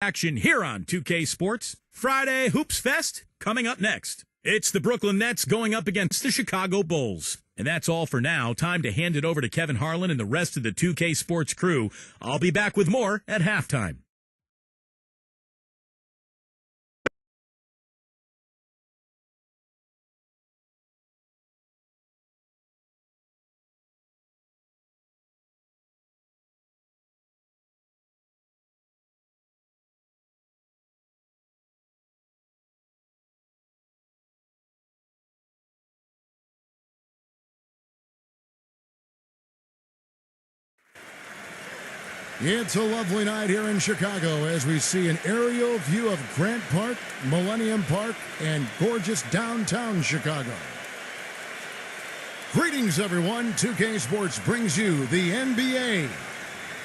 Action here on 2K Sports. Friday Hoops Fest coming up next. It's the Brooklyn Nets going up against the Chicago Bulls. And that's all for now. Time to hand it over to Kevin Harlan and the rest of the 2K Sports crew. I'll be back with more at halftime. It's a lovely night here in Chicago as we see an aerial view of Grant Park, Millennium Park, and gorgeous downtown Chicago. Greetings, everyone. 2K Sports brings you the NBA.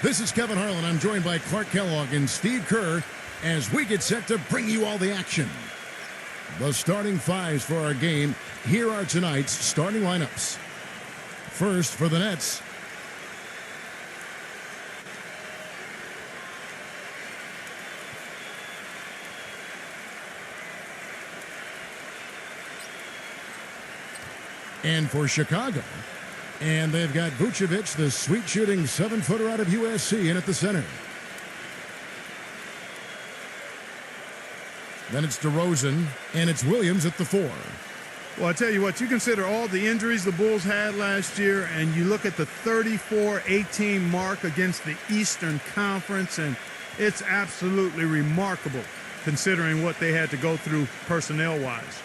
This is Kevin Harlan. I'm joined by Clark Kellogg and Steve Kerr as we get set to bring you all the action. The starting fives for our game. Here are tonight's starting lineups. First, for the Nets, and for Chicago, and they've got Vucevic, the sweet-shooting 7-footer out of USC, in at the center. Then it's DeRozan, and it's Williams at the 4. Well, I tell you what, you consider all the injuries the Bulls had last year, and you look at the 34-18 mark against the Eastern Conference, and it's absolutely remarkable considering what they had to go through personnel-wise.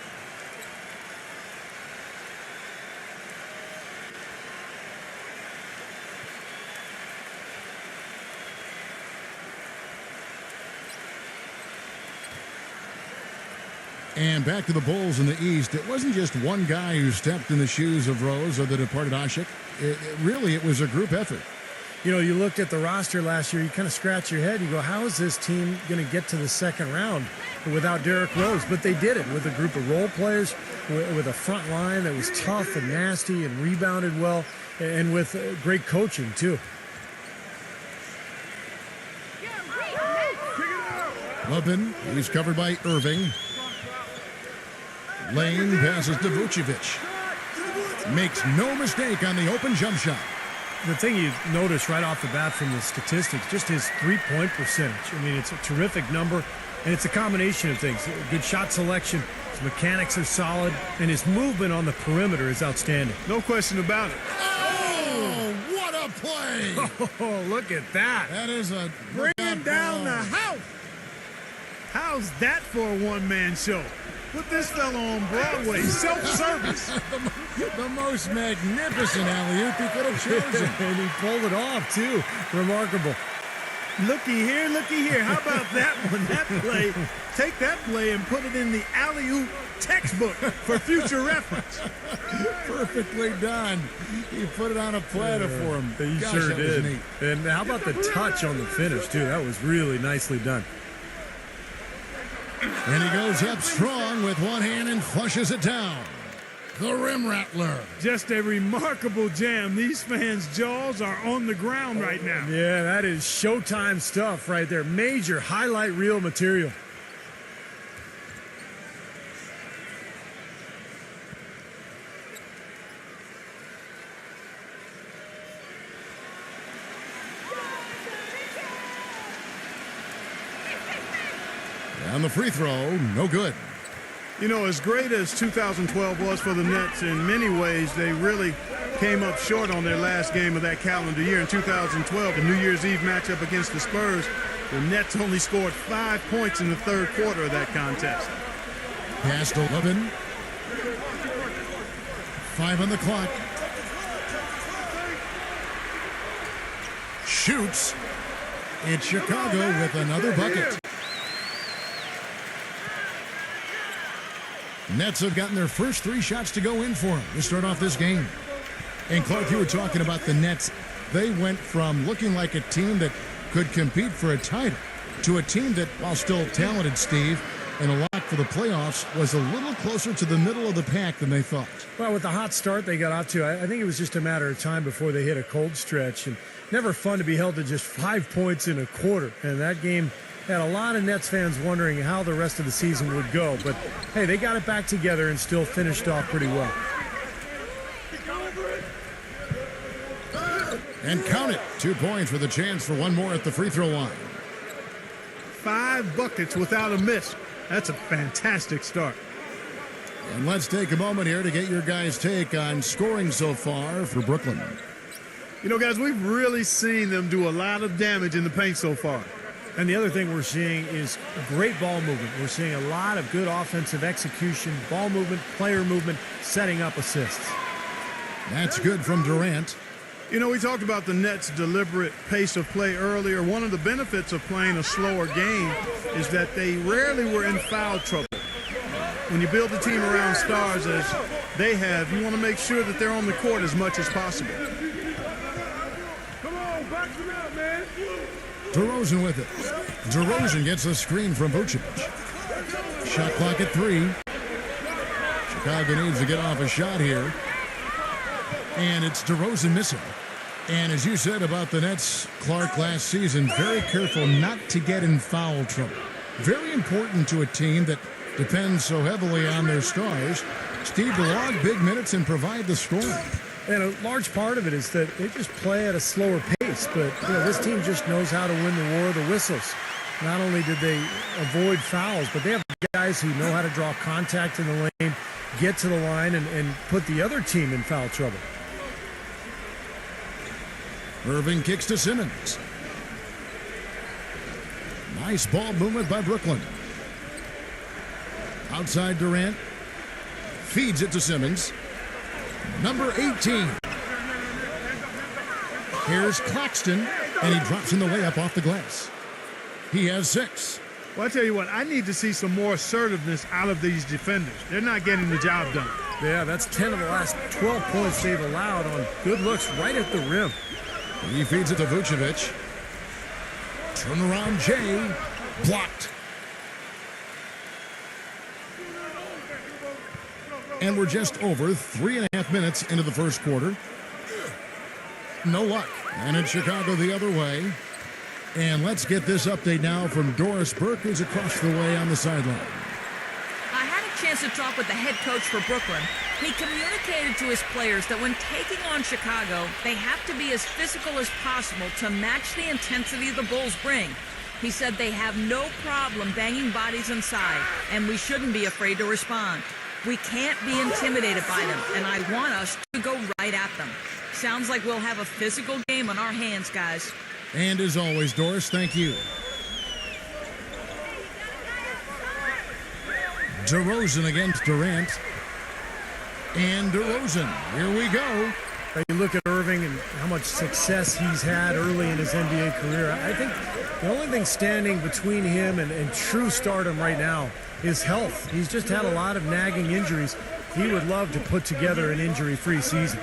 And back to the Bulls in the East. It wasn't just one guy who stepped in the shoes of Rose or the departed Ashik. It was a group effort. You know, you looked at the roster last year, you kind of scratch your head. You go, how is this team going to get to the second round without Derrick Rose? But they did it with a group of role players, with a front line that was tough and nasty and rebounded well, and with great coaching, too. Levin, he's covered by Irving. Lane passes to Vucevic. Makes no mistake on the open jump shot. The thing you notice right off the bat from the statistics, just his three-point percentage. I mean, it's a terrific number, and it's a combination of things. Good shot selection, his mechanics are solid, and his movement on the perimeter is outstanding. No question about it. Oh, what a play! Oh, look at that. That is a Bringing down the house. How's that for a one-man show? Put this fellow on Broadway, self-service. the most magnificent alley-oop he could have chosen. And he pulled it off, too. Remarkable. Looky here. How about that one? That play, take that play and put it in the alley-oop textbook for future reference. Perfectly done. He put it on a platter for him. He Gosh, sure that did. was neat. And how about the touch on the finish, too? That was really nicely done. And he goes up strong with one hand and flushes it down. The rim rattler. Just a remarkable jam. These fans' jaws are on the ground right now. Yeah, that is Showtime stuff right there. Major highlight reel material. And the free throw, no good. You know, as great as 2012 was for the Nets, in many ways, they really came up short on their last game of that calendar year. In 2012, the New Year's Eve matchup against the Spurs, the Nets only scored 5 points in the third quarter of that contest. Past 11. 5 on the clock. Shoots. It's Chicago with another bucket. Nets have gotten their first 3 shots to go in for them to start off this game. And Clark, you were talking about the Nets. They went from looking like a team that could compete for a title to a team that, while still talented, Steve, and a lot for the playoffs, was a little closer to the middle of the pack than they thought. Well, with the hot start they got off to, I think it was just a matter of time before they hit a cold stretch. And never fun to be held to just 5 points in a quarter. And that game Had a lot of Nets fans wondering how the rest of the season would go. But, hey, they got it back together and still finished off pretty well. And count it. 2 points with a chance for one more at the free throw line. 5 buckets without a miss. That's a fantastic start. And let's take a moment here to get your guys' take on scoring so far for Brooklyn. You know, guys, we've really seen them do a lot of damage in the paint so far. And the other thing we're seeing is great ball movement. We're seeing a lot of good offensive execution, ball movement, player movement, setting up assists. That's good from Durant. You know, we talked about the Nets' deliberate pace of play earlier. One of the benefits of playing a slower game is that they rarely were in foul trouble. When you build a team around stars as they have, you want to make sure that they're on the court as much as possible. Come on, box it out, man. DeRozan with it. DeRozan gets a screen from Vucevic. Shot clock at 3. Chicago needs to get off a shot here. And it's DeRozan missing. And as you said about the Nets, Clark, last season, very careful not to get in foul trouble. Very important to a team that depends so heavily on their stars. Steve, to log big minutes and provide the scoring. And a large part of it is that they just play at a slower pace. But this team just knows how to win the war of the whistles. Not only did they avoid fouls, but they have guys who know how to draw contact in the lane, get to the line, and put the other team in foul trouble. Irving kicks to Simmons. Nice ball movement by Brooklyn. Outside Durant. Feeds it to Simmons. Number 18. Here's Claxton, and he drops in the layup off the glass. He has 6. Well, I tell you what, I need to see some more assertiveness out of these defenders. They're not getting the job done. Yeah, that's 10 of the last 12 points they've allowed on good looks right at the rim. He feeds it to Vucevic. Turnaround Jay. Blocked. And we're just over 3.5 minutes into the first quarter. No luck. And it's Chicago the other way. And let's get this update now from Doris Burke, who's across the way on the sideline. I had a chance to talk with the head coach for Brooklyn. He communicated to his players that when taking on Chicago, they have to be as physical as possible to match the intensity the Bulls bring. He said they have no problem banging bodies inside, and we shouldn't be afraid to respond. We can't be intimidated by them, and I want us to go right at them. Sounds like we'll have a physical game on our hands, guys. And as always, Doris, thank you. DeRozan against Durant. And DeRozan, here we go. You look at Irving and how much success he's had early in his NBA career. I think the only thing standing between him and true stardom right now is health. He's just had a lot of nagging injuries. He would love to put together an injury-free season.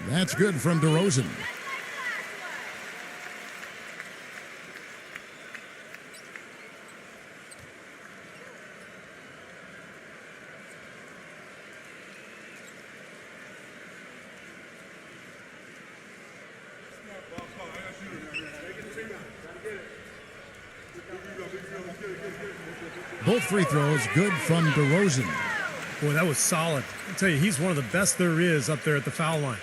That's good from DeRozan. Both free throws good from DeRozan. Boy, that was solid. I'll tell you, he's one of the best there is up there at the foul line.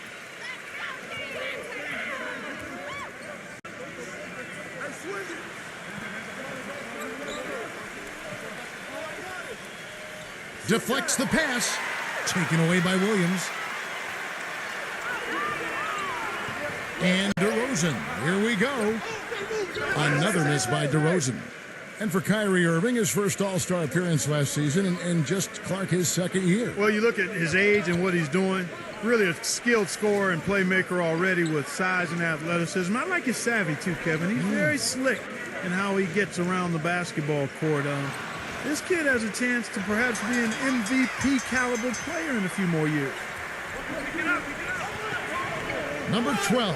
Deflects the pass. Taken away by Williams. And DeRozan. Here we go. Another miss by DeRozan. And for Kyrie Irving, his first All-Star appearance last season, and just Clark his second year. Well, you look at his age and what he's doing. Really a skilled scorer and playmaker already with size and athleticism. I like his savvy too, Kevin. He's very slick in how he gets around the basketball court. This kid has a chance to perhaps be an MVP caliber player in a few more years. Number 12.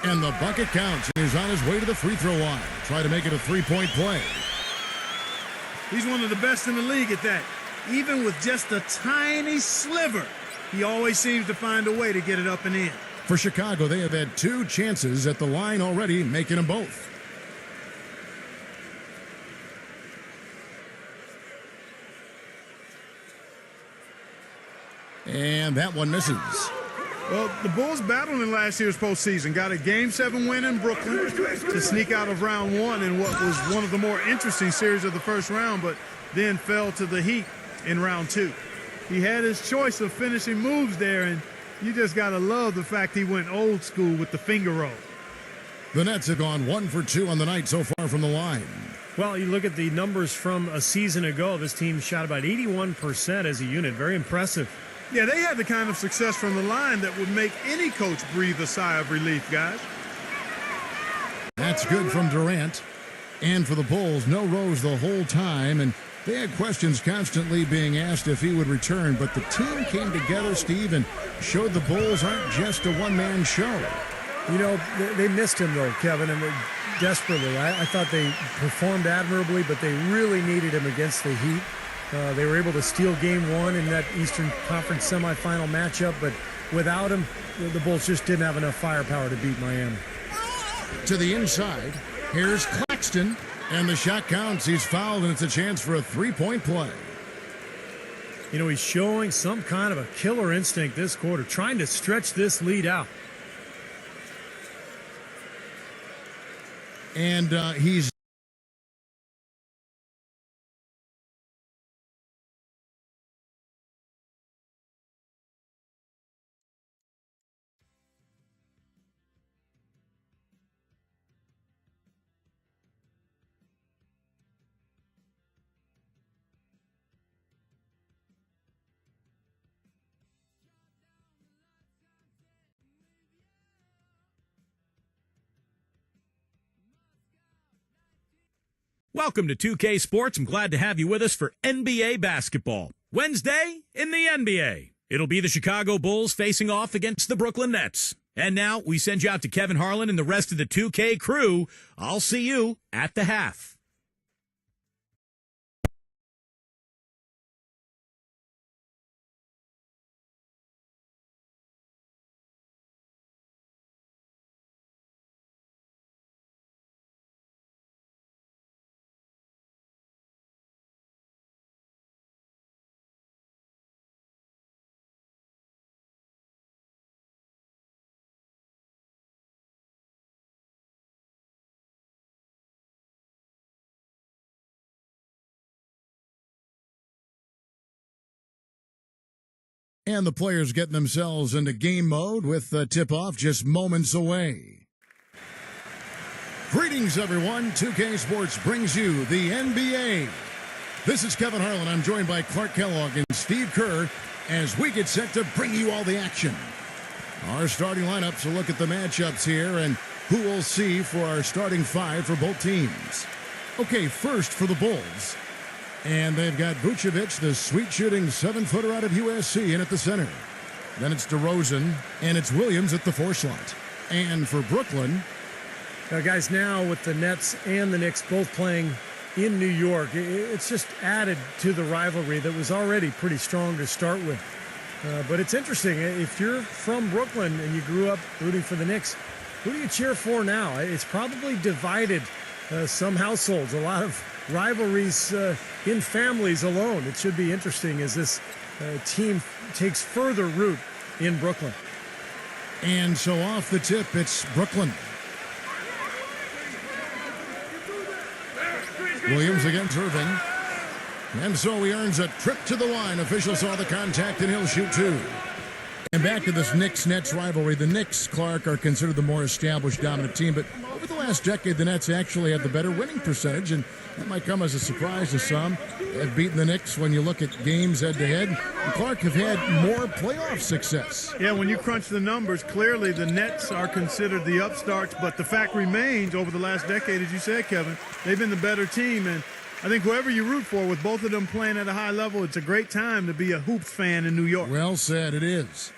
And the bucket counts. He's on his way to the free throw line. Try to make it a three-point play. He's one of the best in the league at that. Even with just a tiny sliver, he always seems to find a way to get it up and in. For Chicago, they have had 2 chances at the line already, making them both. And that one misses. Well, the Bulls battled in last year's postseason. Got a Game 7 win in Brooklyn to sneak out of round 1 in what was one of the more interesting series of the first round, but then fell to the Heat in round 2. He had his choice of finishing moves there, and you just got to love the fact he went old school with the finger roll. The Nets have gone 1 for 2 on the night so far from the line. Well, you look at the numbers from a season ago. This team shot about 81% as a unit. Very impressive. Yeah, they had the kind of success from the line that would make any coach breathe a sigh of relief, guys. That's good from Durant. And for the Bulls, no Rose the whole time, and they had questions constantly being asked if he would return, but the team came together, Steve, and showed the Bulls aren't just a one-man show. You know, they missed him, though, Kevin, and desperately. I thought they performed admirably, but they really needed him against the Heat. They were able to steal Game 1 in that Eastern Conference semifinal matchup, but without him, the Bulls just didn't have enough firepower to beat Miami. To the inside, here's Claxton, and the shot counts. He's fouled, and it's a chance for a three-point play. You know, he's showing some kind of a killer instinct this quarter, trying to stretch this lead out. And he's Welcome to 2K Sports. I'm glad to have you with us for NBA basketball. Wednesday in the NBA. It'll be the Chicago Bulls facing off against the Brooklyn Nets. And now we send you out to Kevin Harlan and the rest of the 2K crew. I'll see you at the half. And the players getting themselves into game mode with the tip-off just moments away. Greetings, everyone. 2K Sports brings you the NBA. This is Kevin Harlan. I'm joined by Clark Kellogg and Steve Kerr as we get set to bring you all the action. Our starting lineups will look at the matchups here and who we'll see for our starting 5 for both teams. Okay, first for the Bulls. And they've got Vucevic, the sweet-shooting 7-footer out of USC, in at the center. Then it's DeRozan, and it's Williams at the 4 slot. And for Brooklyn... Now, guys, now with the Nets and the Knicks both playing in New York, it's just added to the rivalry that was already pretty strong to start with. But it's interesting. If you're from Brooklyn and you grew up rooting for the Knicks, who do you cheer for now? It's probably divided some households, a lot of rivalries in families alone. It should be interesting as this team takes further root in Brooklyn. And so off the tip, it's Brooklyn. Williams against Irving. And so he earns a trip to the line. Official saw the contact, and he'll shoot 2. And back to this Knicks-Nets rivalry. The Knicks, Clark, are considered the more established dominant team, but over the last decade, the Nets actually have the better winning percentage, and that might come as a surprise to some. They have beaten the Knicks when you look at games head-to-head. And Clark have had more playoff success. Yeah, when you crunch the numbers, clearly the Nets are considered the upstarts, but the fact remains over the last decade, as you said, Kevin, they've been the better team, and I think whoever you root for, with both of them playing at a high level, it's a great time to be a Hoops fan in New York. Well said, it is.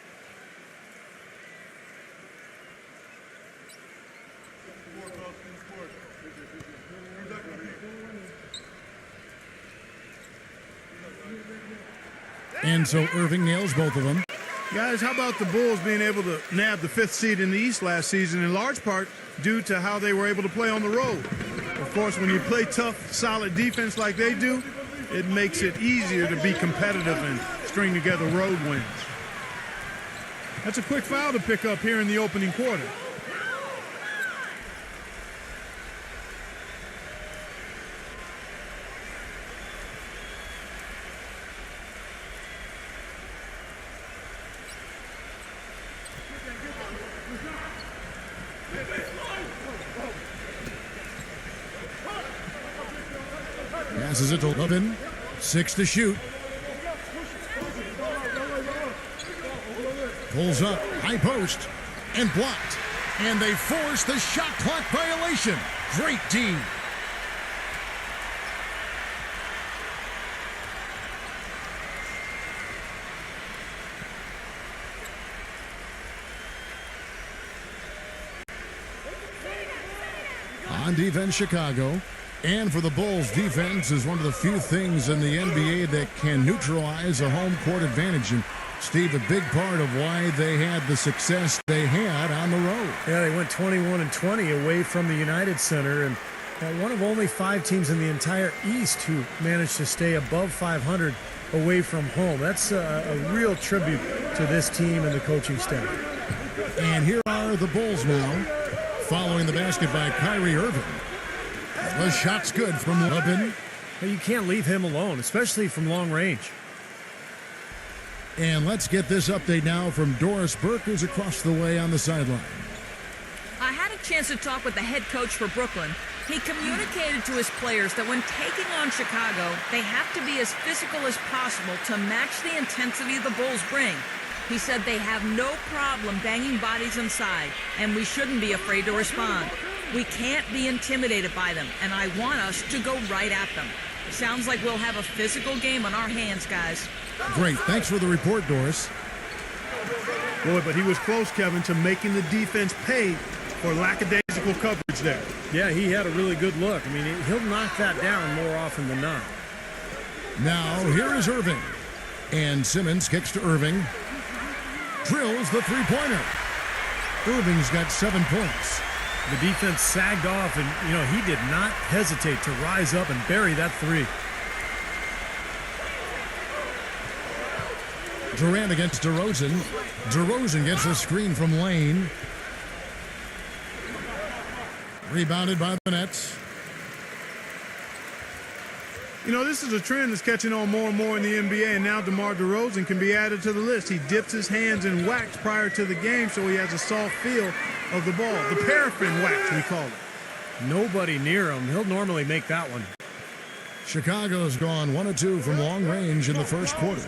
And so Irving nails both of them. Guys, how about the Bulls being able to nab the 5th seed in the East last season, in large part due to how they were able to play on the road? Of course, when you play tough, solid defense like they do, it makes it easier to be competitive and string together road wins. That's a quick foul to pick up here in the opening quarter. Passes it to Levin. 6 to shoot. Pulls up, high post, and blocked. And they force the shot clock violation. Great D. On defense, Chicago. And for the Bulls, defense is one of the few things in the NBA that can neutralize a home court advantage. And Steve, a big part of why they had the success they had on the road. Yeah, they went 21-20 away from the United Center, and one of only 5 teams in the entire East who managed to stay above 500 away from home. That's a real tribute to this team and the coaching staff. And here are the Bulls now, following the basket by Kyrie Irving. The shot's good from Levin. You can't leave him alone, especially from long range. And let's get this update now from Doris Burke, who's across the way on the sideline. I had a chance to talk with the head coach for Brooklyn. He communicated to his players that when taking on Chicago, they have to be as physical as possible to match the intensity the Bulls bring. He said they have no problem banging bodies inside, and we shouldn't be afraid to respond. We can't be intimidated by them, and I want us to go right at them. Sounds like we'll have a physical game on our hands, guys. Great. Thanks for the report, Doris. Boy, but he was close, Kevin, to making the defense pay for lackadaisical coverage there. Yeah, he had a really good look. I mean, he'll knock that down more often than not. Now, here is Irving. And Simmons kicks to Irving. Drills the three-pointer. Irving's got 7 points. The defense sagged off, and, he did not hesitate to rise up and bury that 3. Durant against DeRozan. DeRozan gets a screen from Lane. Rebounded by the Nets. This is a trend that's catching on more and more in the NBA, and now DeMar DeRozan can be added to the list. He dips his hands in wax prior to the game, so he has a soft feel of the ball. The paraffin wax, we call it. Nobody near him. He'll normally make that one. Chicago's gone 1 of 2 from long range in the first quarter.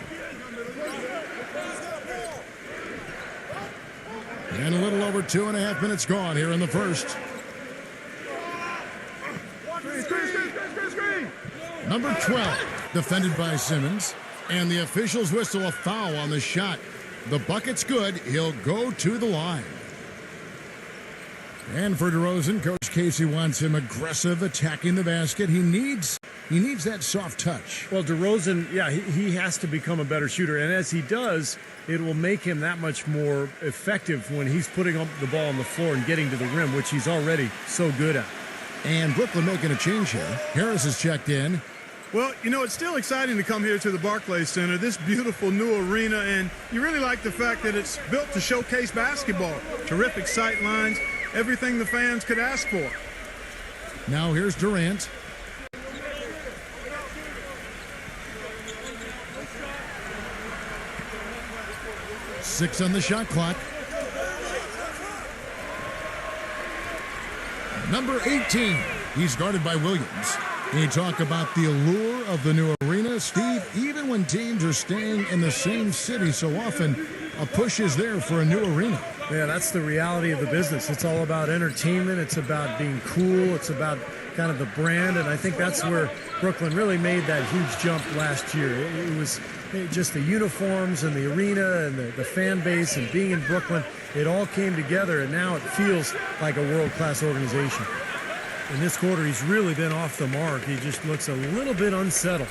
And a little over 2.5 minutes gone here in the first. Number 12, defended by Simmons. And the officials whistle a foul on the shot. The bucket's good. He'll go to the line. And for DeRozan, Coach Casey wants him aggressive, attacking the basket. He needs that soft touch. Well, DeRozan, yeah, he has to become a better shooter. And as he does, it will make him that much more effective when he's putting up the ball on the floor and getting to the rim, which he's already so good at. And Brooklyn making a change here. Harris has checked in. Well, it's still exciting to come here to the Barclays Center, this beautiful new arena, and you really like the fact that it's built to showcase basketball. Terrific sight lines, everything the fans could ask for. Now here's Durant. Six on the shot clock. Number 18. He's guarded by Williams. You talk about the allure of the new arena, Steve. Even when teams are staying in the same city so often, a push is there for a new arena. Yeah, that's the reality of the business. It's all about entertainment. It's about being cool. It's about kind of the brand. And I think that's where Brooklyn really made that huge jump last year. It was just the uniforms and the arena and the fan base and being in Brooklyn. It all came together, and now it feels like a world-class organization. In this quarter, he's really been off the mark. He just looks a little bit unsettled.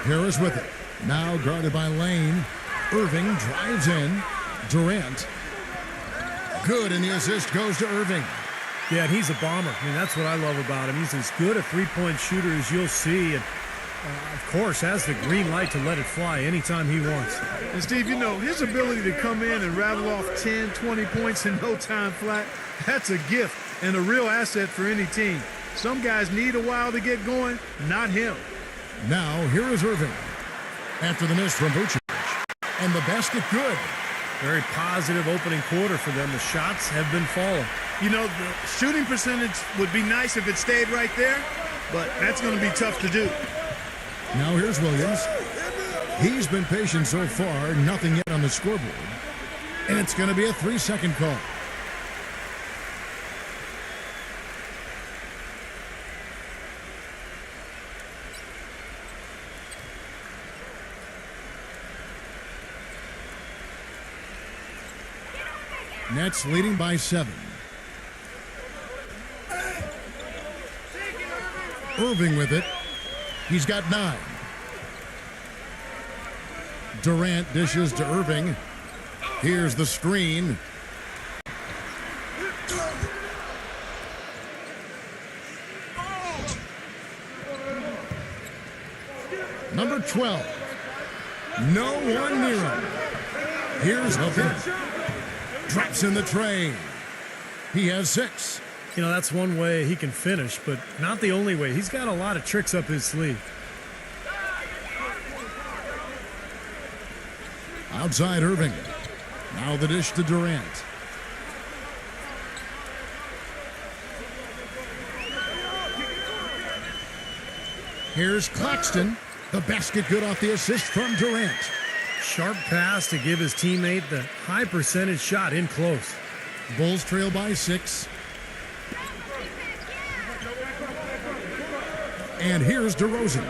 Harris with it. Now guarded by Lane. Irving drives in. Durant. Good, and the assist goes to Irving. Yeah, and he's a bomber. I mean, that's what I love about him. He's as good a three-point shooter as you'll see. And, of course, has the green light to let it fly anytime he wants. And, Steve, you know, his ability to come in and rattle off 10, 20 points in no time flat, that's a gift and a real asset for any team. Some guys need a while to get going, not him. Now, here is Irving. After the miss from Vucevic. And the basket good. Very positive opening quarter for them. The shots have been falling. You know, the shooting percentage would be nice if it stayed right there, but that's going to be tough to do. Now here's Williams. He's been patient so far. Nothing yet on the scoreboard. And it's going to be a 3-second call. Nets leading by 7. Irving with it. He's got 9. Durant dishes to Irving. Here's the screen. Number 12. No one near him. Here's Hooker. Drops in the tray. He has 6. You know, that's one way he can finish, but not the only way. He's got a lot of tricks up his sleeve. Outside Irving. Now the dish to Durant. Here's Claxton. The basket good off the assist from Durant. Sharp pass to give his teammate the high percentage shot in close. Bulls trail by 6. And here's DeRozan.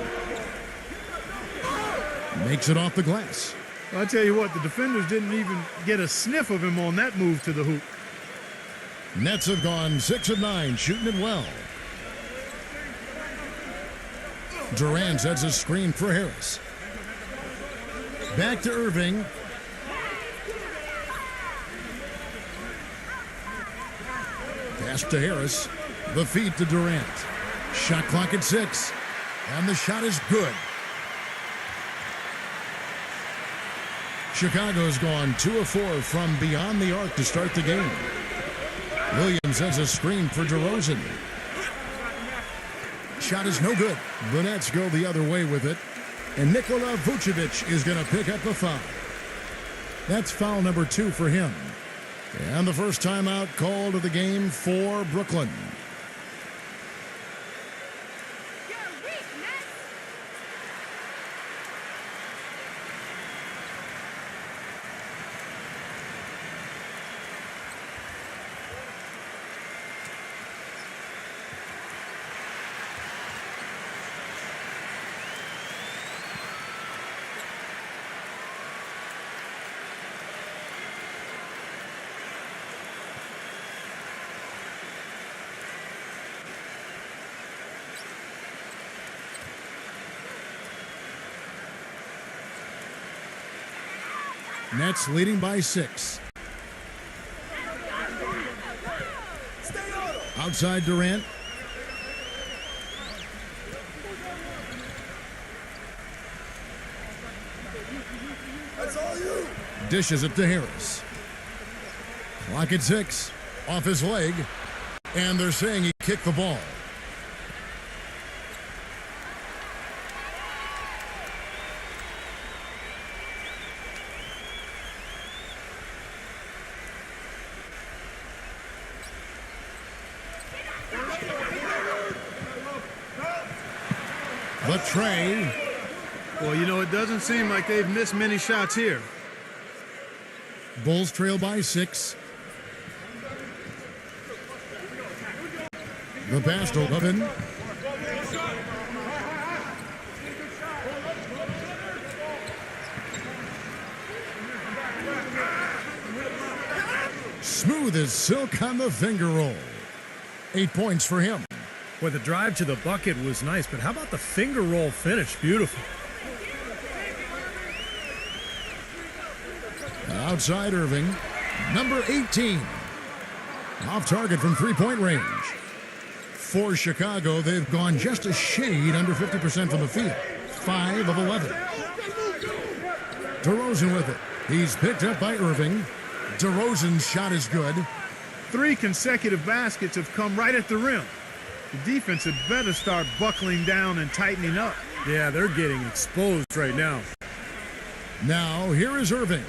Makes it off the glass. Well, I tell you what, the defenders didn't even get a sniff of him on that move to the hoop. Nets have gone 6 of 9, shooting it well. Durant sets a screen for Harris. Back to Irving. Pass to Harris. The feed to Durant. Shot clock at 6. And the shot is good. Chicago's gone 2 of 4 from beyond the arc to start the game. Williams has a screen for DeRozan. Shot is no good. The Nets go the other way with it. And Nikola Vucevic is going to pick up a foul. That's foul number 2 for him. And the first timeout called of the game for Brooklyn. Nets leading by 6. Outside Durant. Dishes it to Harris. Clock at 6. Off his leg. And they're saying he kicked the ball. The tray. Well, you know, it doesn't seem like they've missed many shots here. Bulls trail by 6. The pass to Levin. Smooth as silk on the finger roll. 8 points for him. Boy, the drive to the bucket was nice, but how about the finger roll finish? Beautiful. Outside Irving. Number 18. Off target from three-point range. For Chicago, they've gone just a shade under 50% from the field. 5 of 11. DeRozan with it. He's picked up by Irving. DeRozan's shot is good. 3 consecutive baskets have come right at the rim. The defense had better start buckling down and tightening up. Yeah, they're getting exposed right now. Now, here is Irving.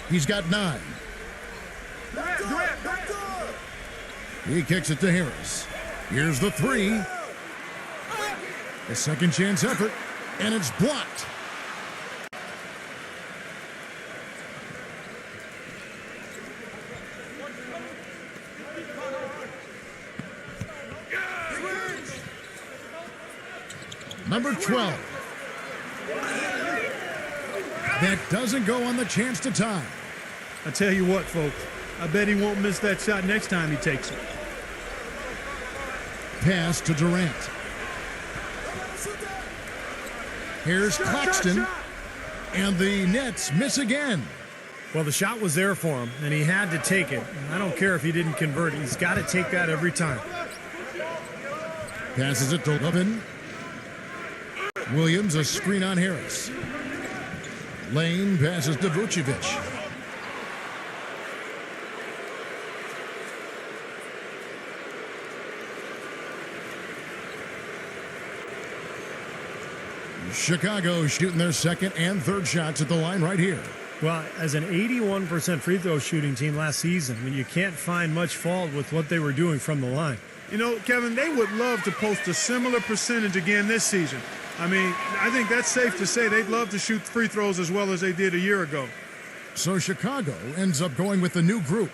He's got 9. He kicks it to Harris. Here's the 3. A second chance effort, and it's blocked. Number 12. That doesn't go on the chance to tie. I tell you what, folks, I bet he won't miss that shot next time he takes it. Pass to Durant. Here's Claxton, and the Nets miss again. Well, the shot was there for him, and he had to take it. I don't care if he didn't convert it. He's got to take that every time. Passes it to Levin. Williams, a screen on Harris. Lane passes to Vucevic. Chicago shooting their second and third shots at the line right here. Well, as an 81% free throw shooting team last season, I mean, you can't find much fault with what they were doing from the line. You know, Kevin, they would love to post a similar percentage again this season. I mean, I think that's safe to say they'd love to shoot free throws as well as they did a year ago. So Chicago ends up going with the new group.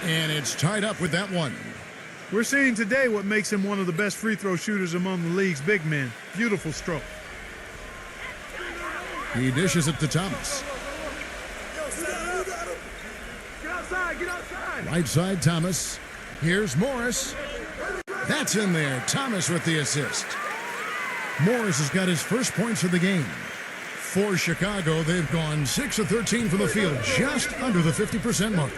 And it's tied up with that one. We're seeing today what makes him one of the best free throw shooters among the league's big men. Beautiful stroke. He dishes it to Thomas. Get outside, get outside. Right side, Thomas. Here's Morris. That's in there. Thomas with the assist. Morris has got his first points of the game. For Chicago, they've gone 6 of 13 from the field, just under the 50% mark.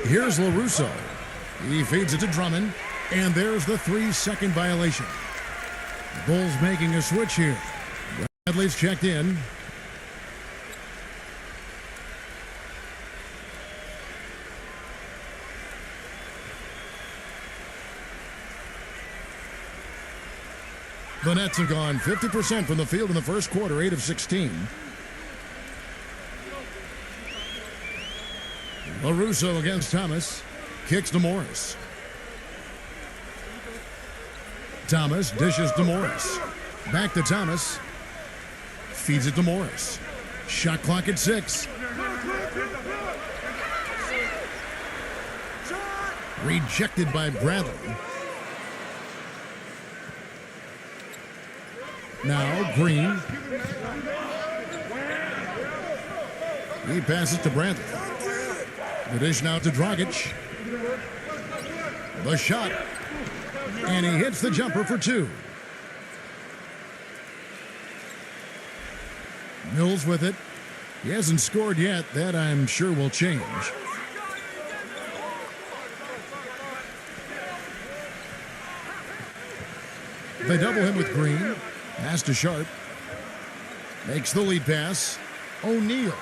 Here's LaRusso. He feeds it to Drummond, and there's the 3-second violation. Bulls making a switch here. Bradley's checked in. The Nets have gone 50% from the field in the first quarter, 8 of 16. LaRusso against Thomas. Kicks to Morris. Thomas dishes to Morris. Back to Thomas. Feeds it to Morris. Shot clock at 6. Rejected by Bradley. Now Green. He passes to Bradley. The dish now to Dragic. The shot. And he hits the jumper for 2. Mills with it. He hasn't scored yet. That, I'm sure, will change. They double him with Green. Pass to Sharp. Makes the lead pass. O'Neal.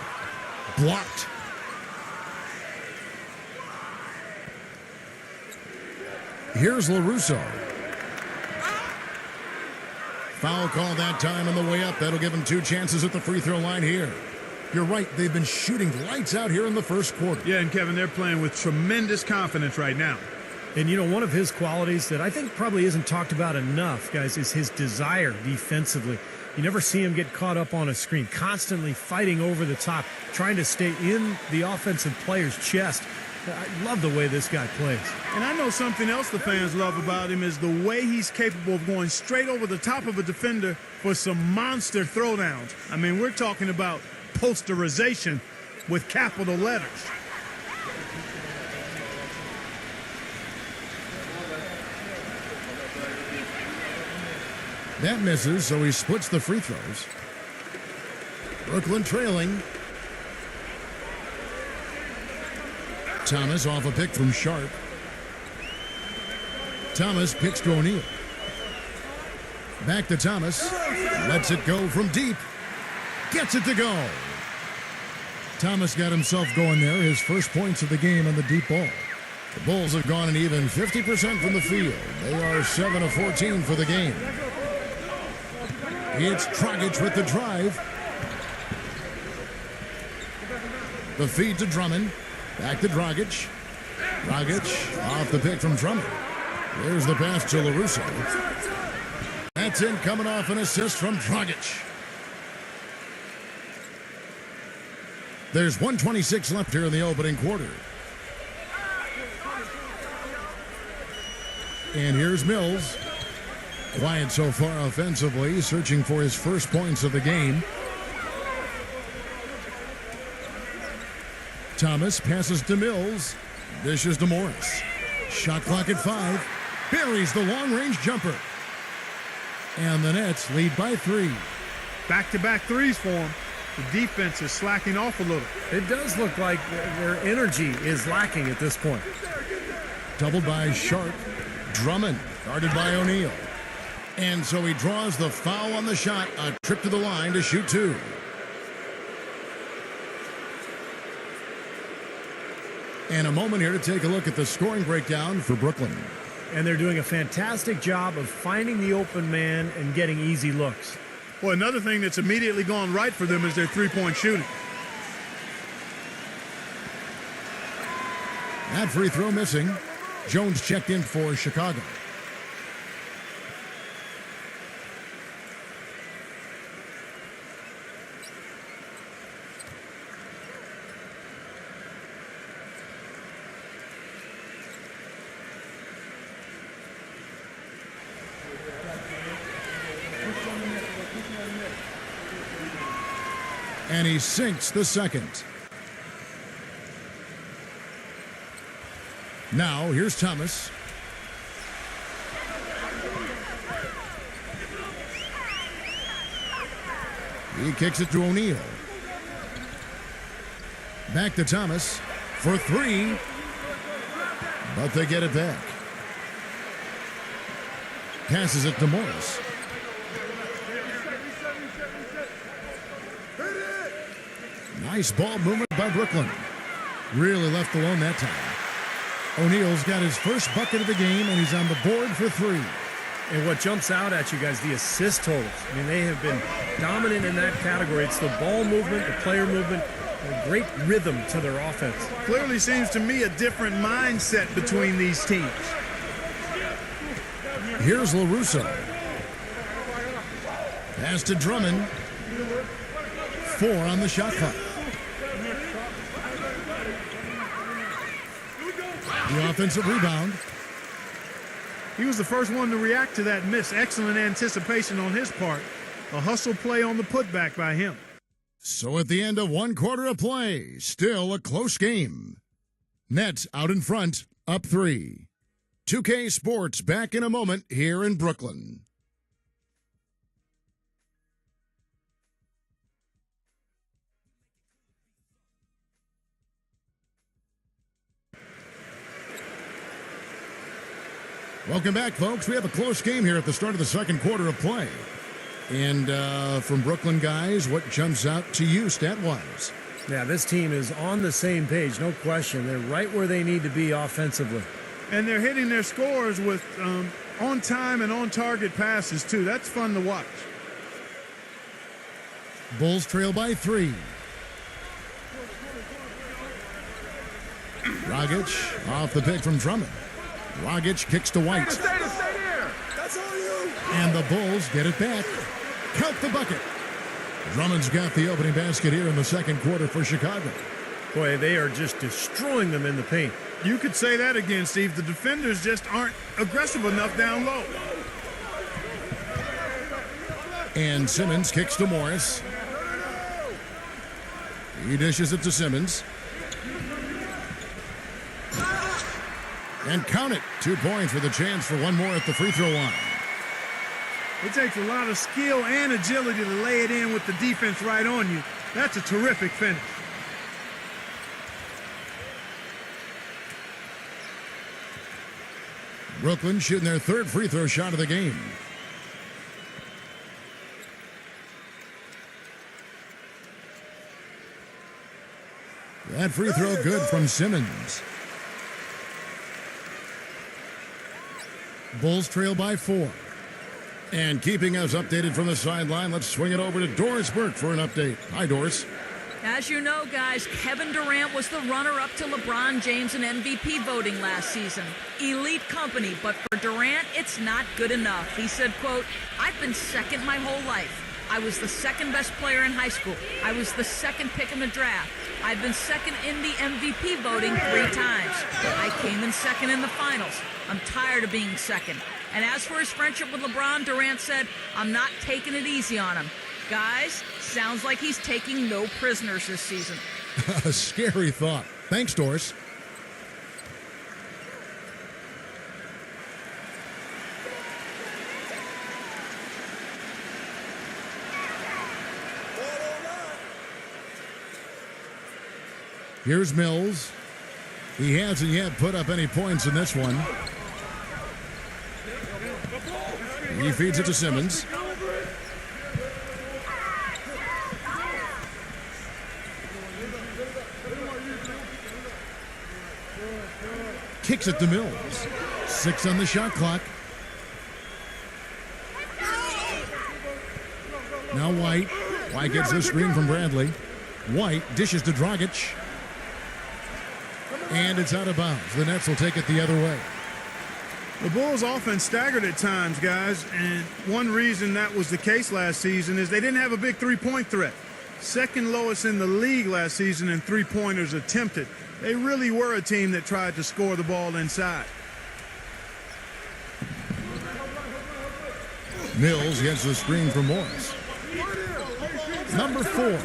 Blocked. Here's LaRusso. Foul call that time on the way up. That'll give him 2 chances at the free throw line here. You're right. They've been shooting lights out here in the first quarter. Yeah, and Kevin, they're playing with tremendous confidence right now. And, you know, one of his qualities that I think probably isn't talked about enough, guys, is his desire defensively. You never see him get caught up on a screen, constantly fighting over the top, trying to stay in the offensive player's chest. I love the way this guy plays. And I know something else the fans love about him is the way he's capable of going straight over the top of a defender for some monster throwdowns. I mean, we're talking about posterization with capital letters. That misses, so he splits the free throws. Brooklyn trailing. Thomas off a pick from Sharp. Thomas picks to O'Neal. Back to Thomas. Lets it go from deep. Gets it to go. Thomas got himself going there. His first points of the game on the deep ball. The Bulls have gone an even 50% from the field. They are 7 of 14 for the game. It's Dragic with the drive. The feed to Drummond. Back to Dragic. Dragic off the pick from Drummond. There's the pass to LaRusso. That's in, coming off an assist from Dragic. There's 1:26 left here in the opening quarter. And here's Mills. Quiet so far offensively, searching for his first points of the game. Thomas passes to Mills. Dishes to Morris. Shot clock at 5. Buries the long-range jumper. And the Nets lead by 3. Back-to-back threes for him. The defense is slacking off a little. It does look like their energy is lacking at this point. Doubled by Sharp. Drummond guarded by O'Neal. And so he draws the foul on the shot. A trip to the line to shoot 2. And a moment here to take a look at the scoring breakdown for Brooklyn. And they're doing a fantastic job of finding the open man and getting easy looks. Well, another thing that's immediately gone right for them is their three-point shooting. That free throw missing. Jones checked in for Chicago. And he sinks the second. Now, here's Thomas. He kicks it to O'Neal. Back to Thomas for 3. But they get it back. Passes it to Morris. Nice ball movement by Brooklyn. Really left alone that time. O'Neal's got his first bucket of the game, and he's on the board for 3. And what jumps out at you guys, the assist totals. I mean, they have been dominant in that category. It's the ball movement, the player movement, a great rhythm to their offense. Clearly seems to me a different mindset between these teams. Here's LaRusso. Pass to Drummond. 4 on the shot clock. The offensive rebound. He was the first one to react to that miss. Excellent anticipation on his part. A hustle play on the putback by him. So at the end of 1 quarter of play, still a close game. Nets out in front, up 3. 2K Sports back in a moment here in Brooklyn. Welcome back, folks. We have a close game here at the start of the second quarter of play. And from Brooklyn guys, what jumps out to you stat-wise? Yeah, this team is on the same page, no question. They're right where they need to be offensively. And they're hitting their scores with on-time and on-target passes, too. That's fun to watch. Bulls trail by 3. Dragic off the pick from Drummond. Dragic kicks to White. Stay there. That's all you. And the Bulls get it back. Count the bucket. Drummond's got the opening basket here in the second quarter for Chicago. Boy, they are just destroying them in the paint. You could say that again, Steve. The defenders just aren't aggressive enough down low. And Simmons kicks to Morris. He dishes it to Simmons. And count it. 2 points with a chance for one more at the free throw line. It takes a lot of skill and agility to lay it in with the defense right on you. That's a terrific finish. Brooklyn shooting their third free throw shot of the game. That free throw good from Simmons. Bulls trail by 4. And keeping us updated from the sideline, let's swing it over to Doris Burke for an update. Hi, Doris. As you know, guys, Kevin Durant was the runner-up to LeBron James in MVP voting last season. Elite company, but for Durant, it's not good enough. He said, quote, "I've been second my whole life. I was the second best player in high school. I was the second pick in the draft. I've been second in the MVP voting 3 times. I came in second in the finals. I'm tired of being second." And as for his friendship with LeBron, Durant said, "I'm not taking it easy on him." Guys, sounds like he's taking no prisoners this season. A scary thought. Thanks, Doris. Here's Mills. He hasn't yet put up any points in this one. He feeds it to Simmons. Kicks it to Mills. 6 on the shot clock. Now White. White gets the screen from Bradley. White dishes to Dragic. And it's out of bounds. The Nets will take it the other way. The Bulls' offense staggered at times, guys, and one reason that was the case last season is they didn't have a big three-point threat. Second lowest in the league last season in three-pointers attempted. They really were a team that tried to score the ball inside. Mills gets the screen from Morris. Number 4.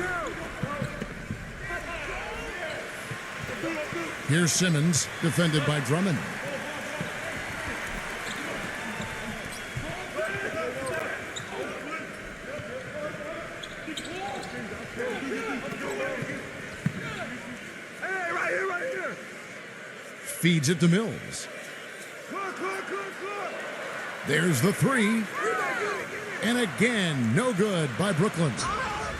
Here's Simmons, defended by Drummond. Feeds it to Mills. There's the 3. And again, no good by Brooklyn.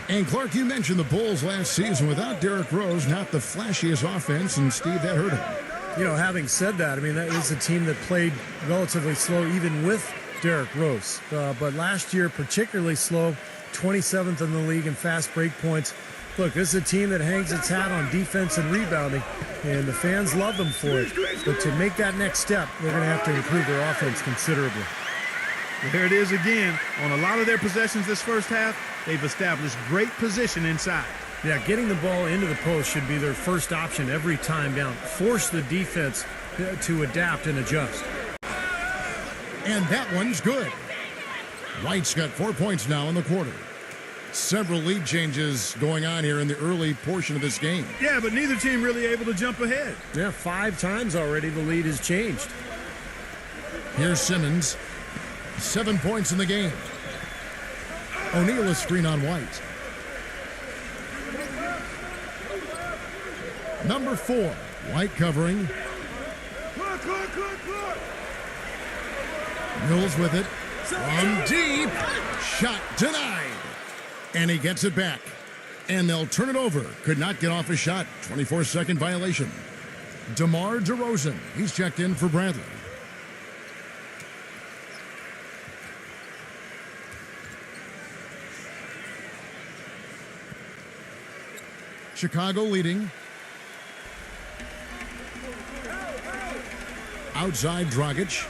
And Clark, you mentioned the Bulls last season without Derrick Rose, not the flashiest offense, and Steve, that hurt him. You know, having said that, I mean, that is a team that played relatively slow even with Derrick Rose. But last year, particularly slow, 27th in the league in fast break points. Look, this is a team that hangs its hat on defense and rebounding, and the fans love them for it. But to make that next step, they're going to have to improve their offense considerably. There it is again. On a lot of their possessions this first half, they've established great position inside. Yeah, getting the ball into the post should be their first option every time down. Force the defense to adapt and adjust. And that one's good. White's got 4 points now in the quarter. Several lead changes going on here in the early portion of this game. Yeah, but neither team really able to jump ahead. Yeah, 5 times already the lead has changed. Here's Simmons. 7 points in the game. O'Neal a screen on White. Number 4. White covering. Mills with it. From deep. Shot denied. And he gets it back. And they'll turn it over. Could not get off a shot. 24-second violation. DeMar DeRozan. He's checked in for Bradley. Chicago leading. Outside Dragic.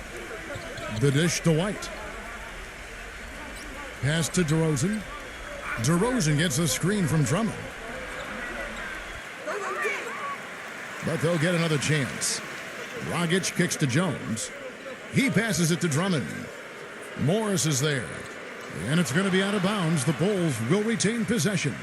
The dish to White. Pass to DeRozan. DeRozan gets a screen from Drummond. But they'll get another chance. Dragic kicks to Jones. He passes it to Drummond. Morris is there. And it's going to be out of bounds. The Bulls will retain possession.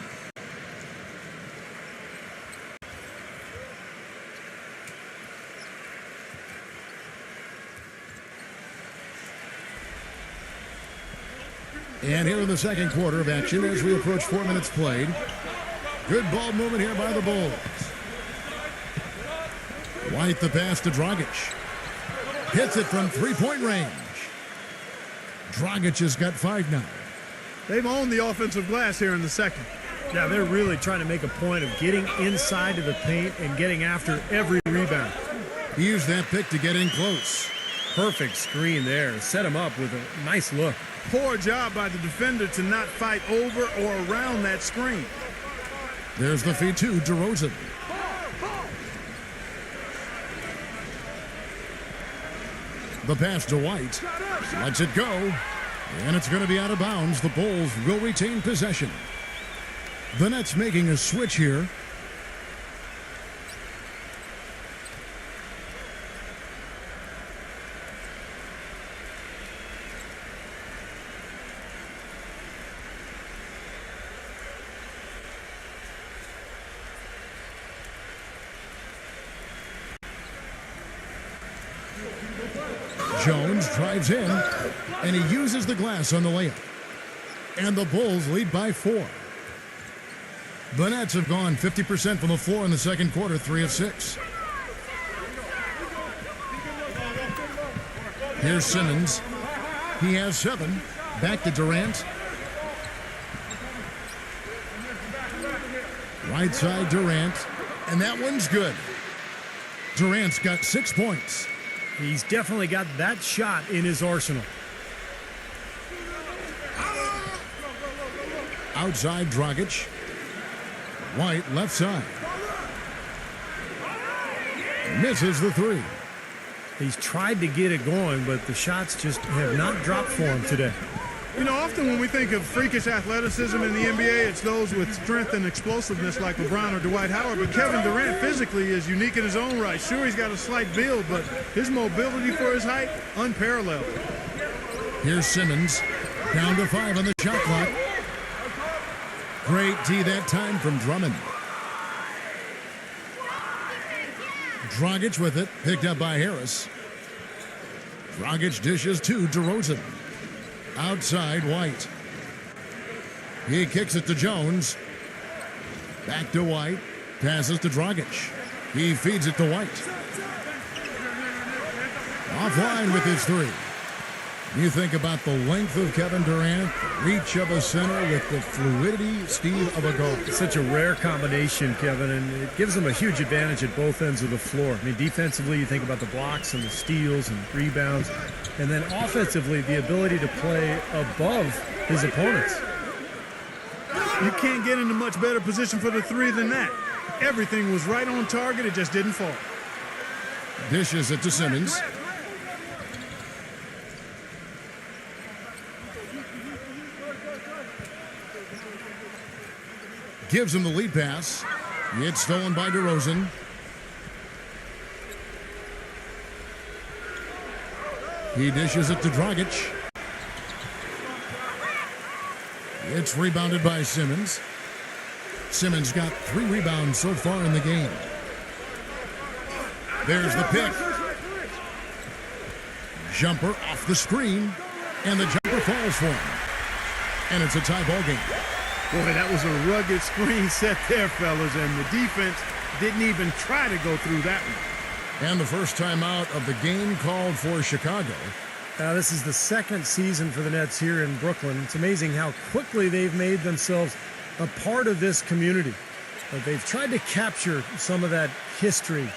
And here in the second quarter of action as we approach 4 minutes played. Good ball movement here by the Bulls. White the pass to Dragic. Hits it from three-point range. Dragic has got 5 now. They've owned the offensive glass here in the second. Yeah, they're really trying to make a point of getting inside of the paint and getting after every rebound. He used that pick to get in close. Perfect screen there. Set him up with a nice look. Poor job by the defender to not fight over or around that screen. There's the feed to DeRozan. The pass to White. Lets it go. And it's going to be out of bounds. The Bulls will retain possession. The Nets making a switch here. Jones drives in, and he uses the glass on the layup. And the Bulls lead by 4. The Nets have gone 50% from the floor in the second quarter, 3 of 6. Here's Simmons. He has 7. Back to Durant. Right side Durant. And that one's good. Durant's got 6 points. He's definitely got that shot in his arsenal. Outside Dragic. White left side. Misses the 3. He's tried to get it going, but the shots just have not dropped for him today. You know, often when we think of freakish athleticism in the NBA, it's those with strength and explosiveness like LeBron or Dwight Howard. But Kevin Durant physically is unique in his own right. Sure, he's got a slight build, but his mobility for his height, unparalleled. Here's Simmons. Down to 5 on the shot clock. Great D that time from Drummond. Dragic with it, picked up by Harris. Dragic dishes to DeRozan. Outside White. He kicks it to Jones. Back to White. Passes to Dragic. He feeds it to White. Offline with his 3. You think about the length of Kevin Durant, the reach of a center with the fluidity, speed of a guard. It's such a rare combination, Kevin, and it gives them a huge advantage at both ends of the floor. I mean, defensively, you think about the blocks and the steals and rebounds, and then offensively, the ability to play above his opponents. You can't get into much better position for the 3 than that. Everything was right on target, it just didn't fall. Dishes it to Simmons. Gives him the lead pass. It's stolen by DeRozan. He dishes it to Dragic. It's rebounded by Simmons. Simmons got 3 rebounds so far in the game. There's the pick. Jumper off the screen. And the jumper falls for him. And it's a tie ball game. Boy, that was a rugged screen set there, fellas, and the defense didn't even try to go through that one. And the first timeout of the game called for Chicago. This is the second season for the Nets here in Brooklyn. It's amazing how quickly they've made themselves a part of this community. They've tried to capture some of that history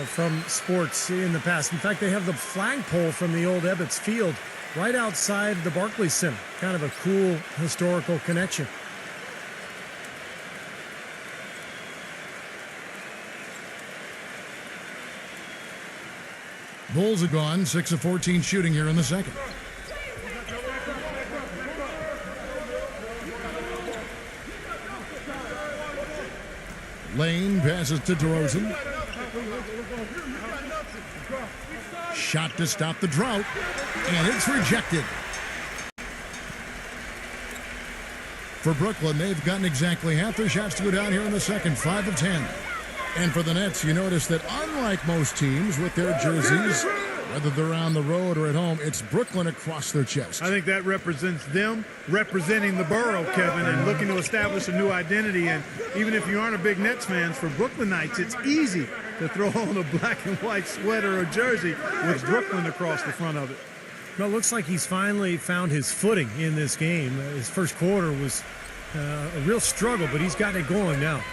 from sports in the past. In fact, they have the flagpole from the old Ebbets Field right outside the Barclays Center. Kind of a cool historical connection. Bulls are gone, 6 of 14 shooting here in the second. Lane passes to DeRozan. Shot to stop the drought, and it's rejected. For Brooklyn, they've gotten exactly half their shots to go down here in the second, 5 of 10. And for the Nets, you notice that unlike most teams with their jerseys, whether they're on the road or at home, it's Brooklyn across their chest. I think that represents them representing the borough, Kevin, and looking to establish a new identity. And even if you aren't a big Nets fan, for Brooklynites, it's easy to throw on a black and white sweater or jersey with Brooklyn across the front of it. Well, it looks like he's finally found his footing in this game. His first quarter was a real struggle, but he's gotten it going now.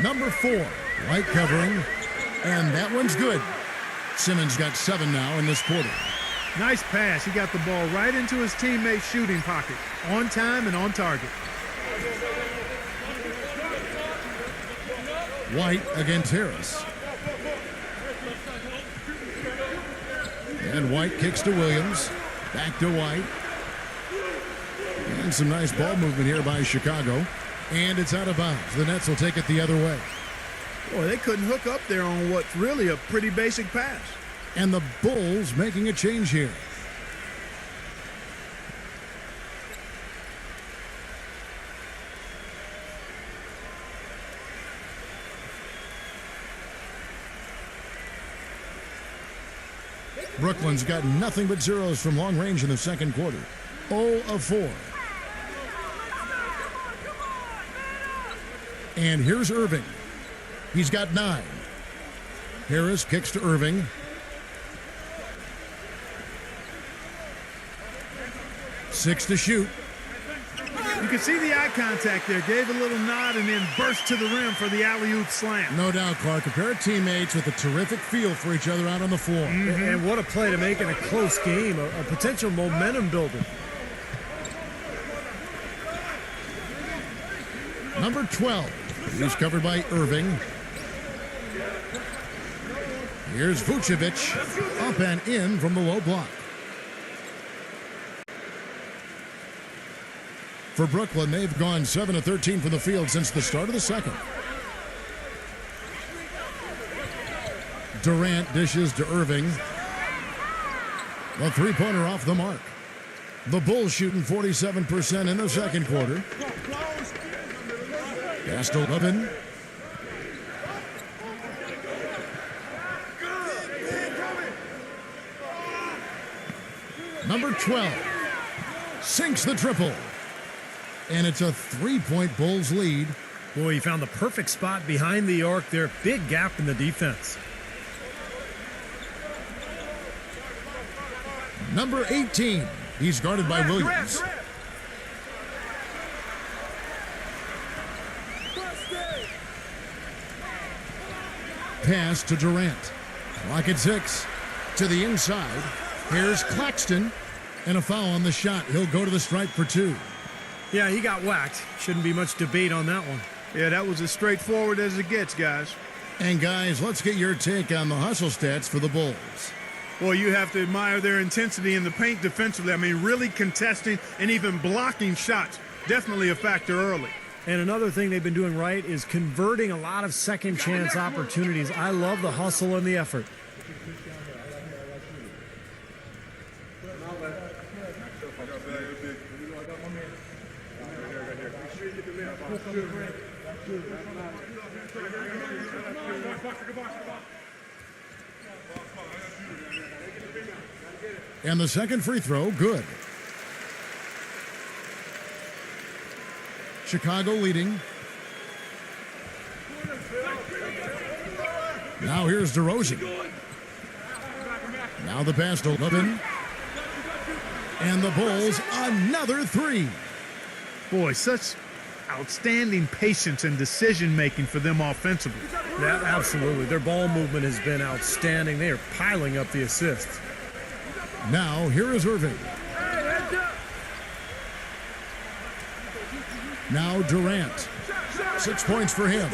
Number 4, White covering, and that one's good. Simmons got 7 now in this quarter. Nice pass. He got the ball right into his teammate's shooting pocket, on time and on target. White against Harris. And White kicks to Williams. Back to White. And some nice ball movement here by Chicago. And it's out of bounds. The Nets will take it the other way. Boy, they couldn't hook up there on what's really a pretty basic pass. And the Bulls making a change here. Brooklyn's got nothing but zeros from long range in the second quarter. 0 of 4. And here's Irving. He's got 9. Harris kicks to Irving. Six to shoot. You can see the eye contact there. Gave a little nod and then burst to the rim for the alley-oop slam. No doubt, Clark. A pair of teammates with a terrific feel for each other out on the floor. And what a play to make in a close game. A potential momentum builder. Number 12. He's covered by Irving. Here's Vucevic. Up and in from the low block. For Brooklyn, they've gone 7 of 13 from the field since the start of the second. Durant dishes to Irving. The three-pointer off the mark. The Bulls shooting 47% in the second quarter. Pass to Levin. Number 12 sinks the triple. And it's a three-point Bulls lead. Boy, he found the perfect spot behind the arc there. Big gap in the defense. Number 18. He's guarded by Williams. Pass to Durant. Clock at 6. To the inside. Here's Claxton. And a foul on the shot. He'll go to the stripe for 2. Yeah, he got whacked. Shouldn't be much debate on that one. Yeah, that was as straightforward as it gets, guys. And guys, let's get your take on the hustle stats for the Bulls. Well, you have to admire their intensity in the paint defensively. I mean, really contesting and even blocking shots. Definitely a factor early. And another thing they've been doing right is converting a lot of second chance opportunities. I love the hustle and the effort. And the second free throw, good. Chicago leading. Now here's DeRozan. Now the pass to Levin. And the Bulls, another 3. Boy, such outstanding patience and decision-making for them offensively. Yeah, absolutely. Their ball movement has been outstanding. They are piling up the assists. Now, here is Irving. Now Durant. 6 points for him.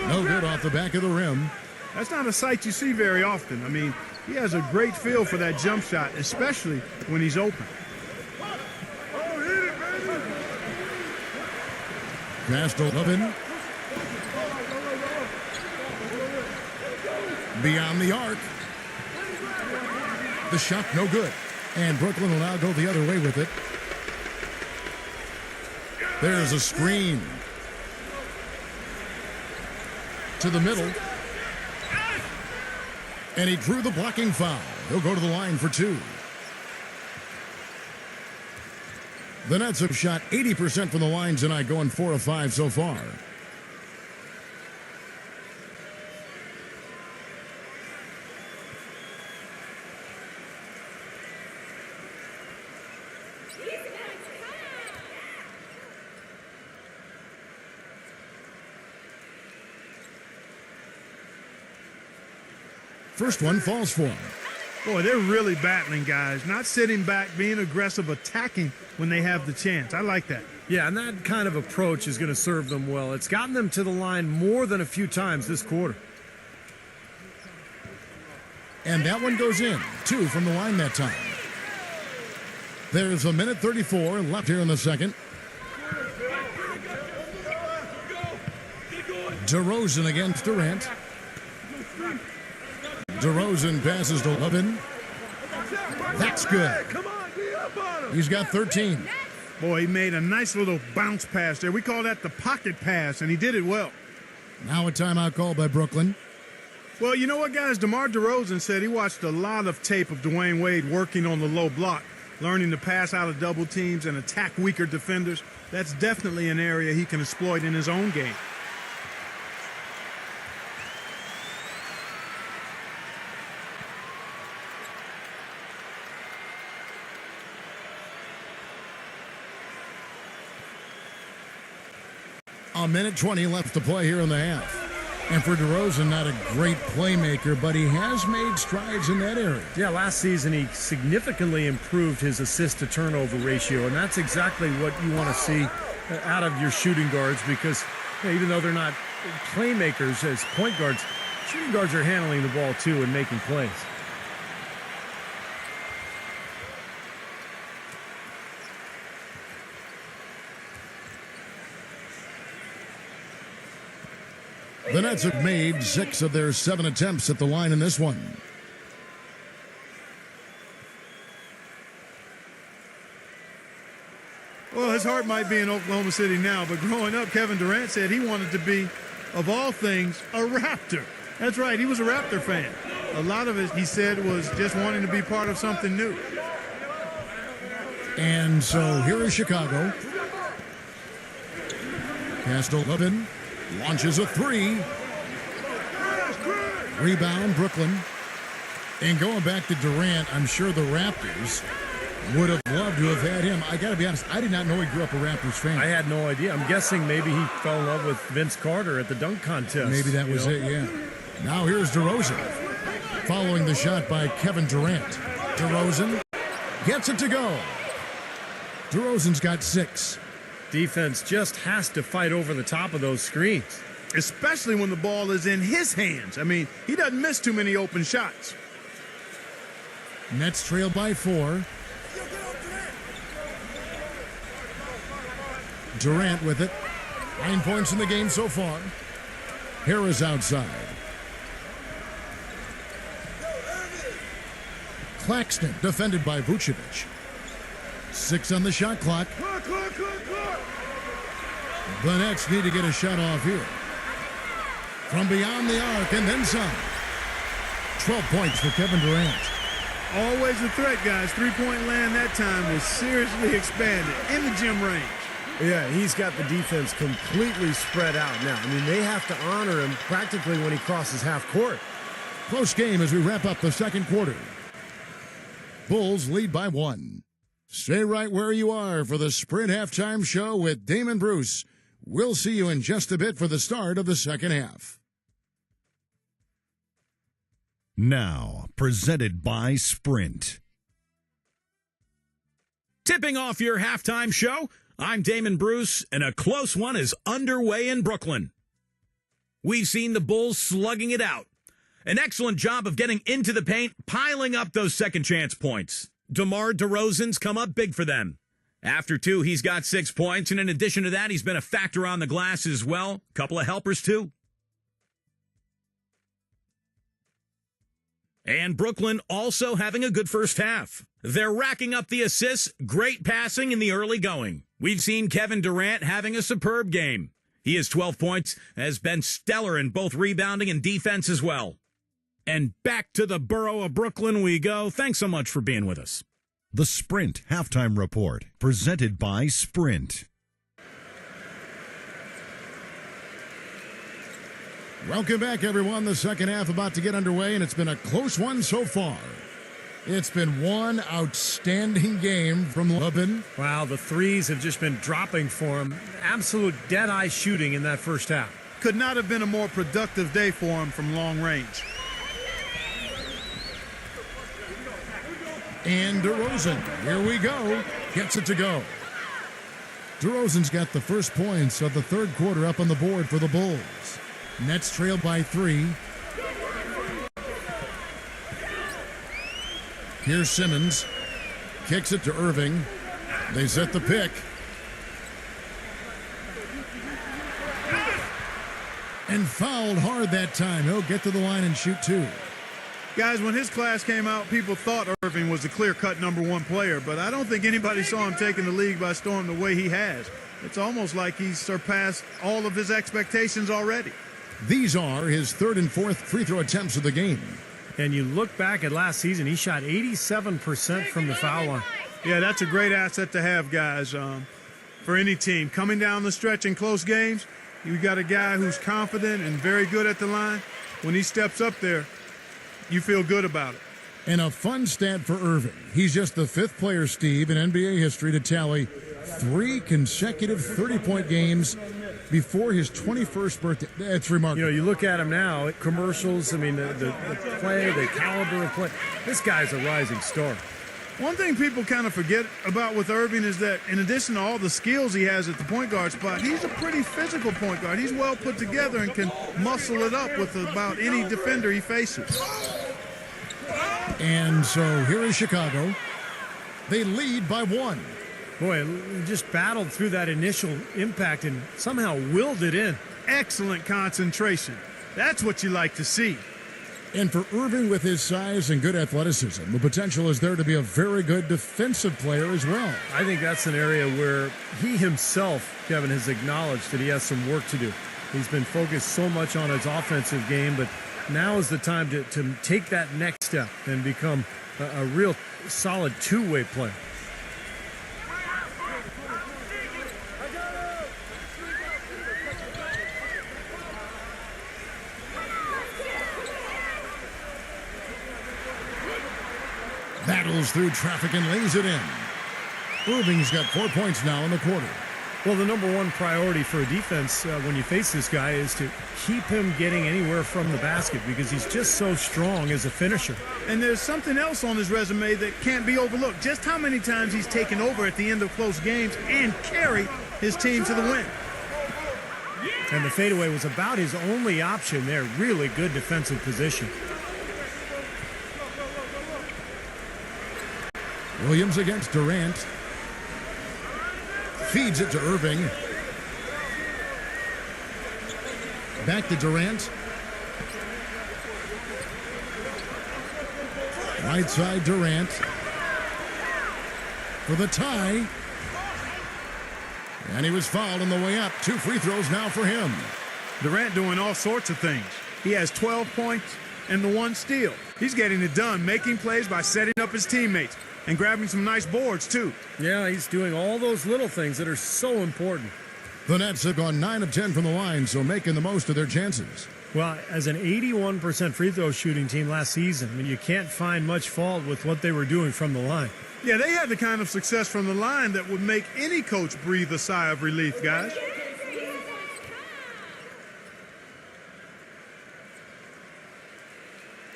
No good off the back of the rim. That's not a sight you see very often. I mean, he has a great feel for that jump shot, especially when he's open. Pass to Levin. Beyond the arc. The shot no good. And Brooklyn will now go the other way with it. There's a screen. To the middle. And he drew the blocking foul. He'll go to the line for 2. The Nets have shot 80% from the line tonight, going 4 of 5 so far. First one falls for him. Boy, they're really battling, guys. Not sitting back, being aggressive, attacking when they have the chance. I like that. Yeah, and that kind of approach is going to serve them well. It's gotten them to the line more than a few times this quarter. And that one goes in. 2 from the line that time. There's a minute 34 left here in the second. DeRozan against Durant. DeRozan passes to Levin. That's good. He's got 13. Boy, he made a nice little bounce pass there. We call that the pocket pass, and he did it well. Now a timeout call by Brooklyn. Well, you know what, guys? DeMar DeRozan said he watched a lot of tape of Dwayne Wade working on the low block, learning to pass out of double teams and attack weaker defenders. That's definitely an area he can exploit in his own game. A minute 20 left to play here in the half. And for DeRozan, not a great playmaker, but he has made strides in that area. Yeah, last season he significantly improved his assist-to-turnover ratio, and that's exactly what you want to see out of your shooting guards because even though they're not playmakers as point guards, shooting guards are handling the ball too and making plays. The Nets have made 6 of their 7 attempts at the line in this one. Well, his heart might be in Oklahoma City now, but growing up, Kevin Durant said he wanted to be, of all things, a Raptor. That's right, he was a Raptor fan. A lot of it, he said, was just wanting to be part of something new. And so here is Chicago. Pass to Levin. Launches a 3. Rebound, Brooklyn. And going back to Durant, I'm sure the Raptors would have loved to have had him. I got to be honest, I did not know he grew up a Raptors fan. I had no idea. I'm guessing maybe he fell in love with Vince Carter at the dunk contest. Maybe that was it, yeah. Now here's DeRozan. Following the shot by Kevin Durant. DeRozan gets it to go. DeRozan's got 6. Defense just has to fight over the top of those screens. Especially when the ball is in his hands. I mean, he doesn't miss too many open shots. Nets trail by 4. Durant with it. 9 points in the game so far. Harris outside. Claxton defended by Vucevic. 6 on the shot clock. The Nets need to get a shot off here. From beyond the arc and then some. 12 points for Kevin Durant. Always a threat, guys. Three-point land that time was seriously expanded in the gym range. Yeah, he's got the defense completely spread out now. I mean, they have to honor him practically when he crosses half court. Close game as we wrap up the second quarter. Bulls lead by 1. Stay right where you are for the Sprint Halftime Show with Damon Bruce. We'll see you in just a bit for the start of the second half. Now, presented by Sprint. Tipping off your halftime show, I'm Damon Bruce, and a close one is underway in Brooklyn. We've seen the Bulls slugging it out. An excellent job of getting into the paint, piling up those second chance points. DeMar DeRozan's come up big for them. After two, he's got 6 points, and in addition to that, he's been a factor on the glass as well. Couple of helpers, too. And Brooklyn also having a good first half. They're racking up the assists, great passing in the early going. We've seen Kevin Durant having a superb game. He has 12 points, has been stellar in both rebounding and defense as well. And back to the borough of Brooklyn we go. Thanks so much for being with us. The Sprint Halftime Report, presented by Sprint. Welcome back, everyone. The second half about to get underway, and it's been a close one so far. It's been one outstanding game from Lubin. Wow, the threes have just been dropping for him. Absolute dead-eye shooting in that first half. Could not have been a more productive day for him from long range. And DeRozan, here we go, gets it to go. DeRozan's got the first points of the third quarter up on the board for the Bulls. Nets trail by 3. Here's Simmons. Kicks it to Irving. They set the pick. And fouled hard that time. He'll get to the line and shoot 2. Guys, when his class came out, people thought Irving was the clear-cut #1 player, but I don't think anybody saw him taking the league by storm the way he has. It's almost like he's surpassed all of his expectations already. These are his third and fourth free throw attempts of the game. And you look back at last season, he shot 87% from the foul line. Yeah, that's a great asset to have, guys, for any team. Coming down the stretch in close games, you got a guy who's confident and very good at the line. When he steps up there, you feel good about it. And a fun stat for Irving. He's just the 5th player, Steve, in NBA history to tally 3 consecutive 30-point games before his 21st birthday. That's remarkable. You know, you look at him now, at commercials, I mean, the play, the caliber of play. This guy's a rising star. One thing people kind of forget about with Irving is that in addition to all the skills he has at the point guard spot, he's a pretty physical point guard. He's well put together and can muscle it up with about any defender he faces. And so here is Chicago. They lead by 1. Boy, just battled through that initial impact and somehow willed it in. Excellent concentration. That's what you like to see. And for Irving, with his size and good athleticism, the potential is there to be a very good defensive player as well. I think that's an area where he himself, Kevin, has acknowledged that he has some work to do. He's been focused so much on his offensive game, but now is the time to take that next step and become a real solid two-way player. Battles through traffic and lays it in. Irving's got 4 points now in the quarter. Well, the number one priority for a defense when you face this guy is to keep him getting anywhere from the basket because he's just so strong as a finisher. And there's something else on his resume that can't be overlooked. Just how many times he's taken over at the end of close games and carried his team to the win. And the fadeaway was about his only option there. Really good defensive position. Williams against Durant. Feeds it to Irving. Back to Durant. Right side Durant. For the tie. And he was fouled on the way up. 2 free throws now for him. Durant doing all sorts of things. He has 12 points and the 1 steal. He's getting it done, making plays by setting up his teammates and grabbing some nice boards, too. Yeah, he's doing all those little things that are so important. The Nets have gone 9 of 10 from the line, so making the most of their chances. Well, as an 81% free throw shooting team last season, I mean, you can't find much fault with what they were doing from the line. Yeah, they had the kind of success from the line that would make any coach breathe a sigh of relief, guys.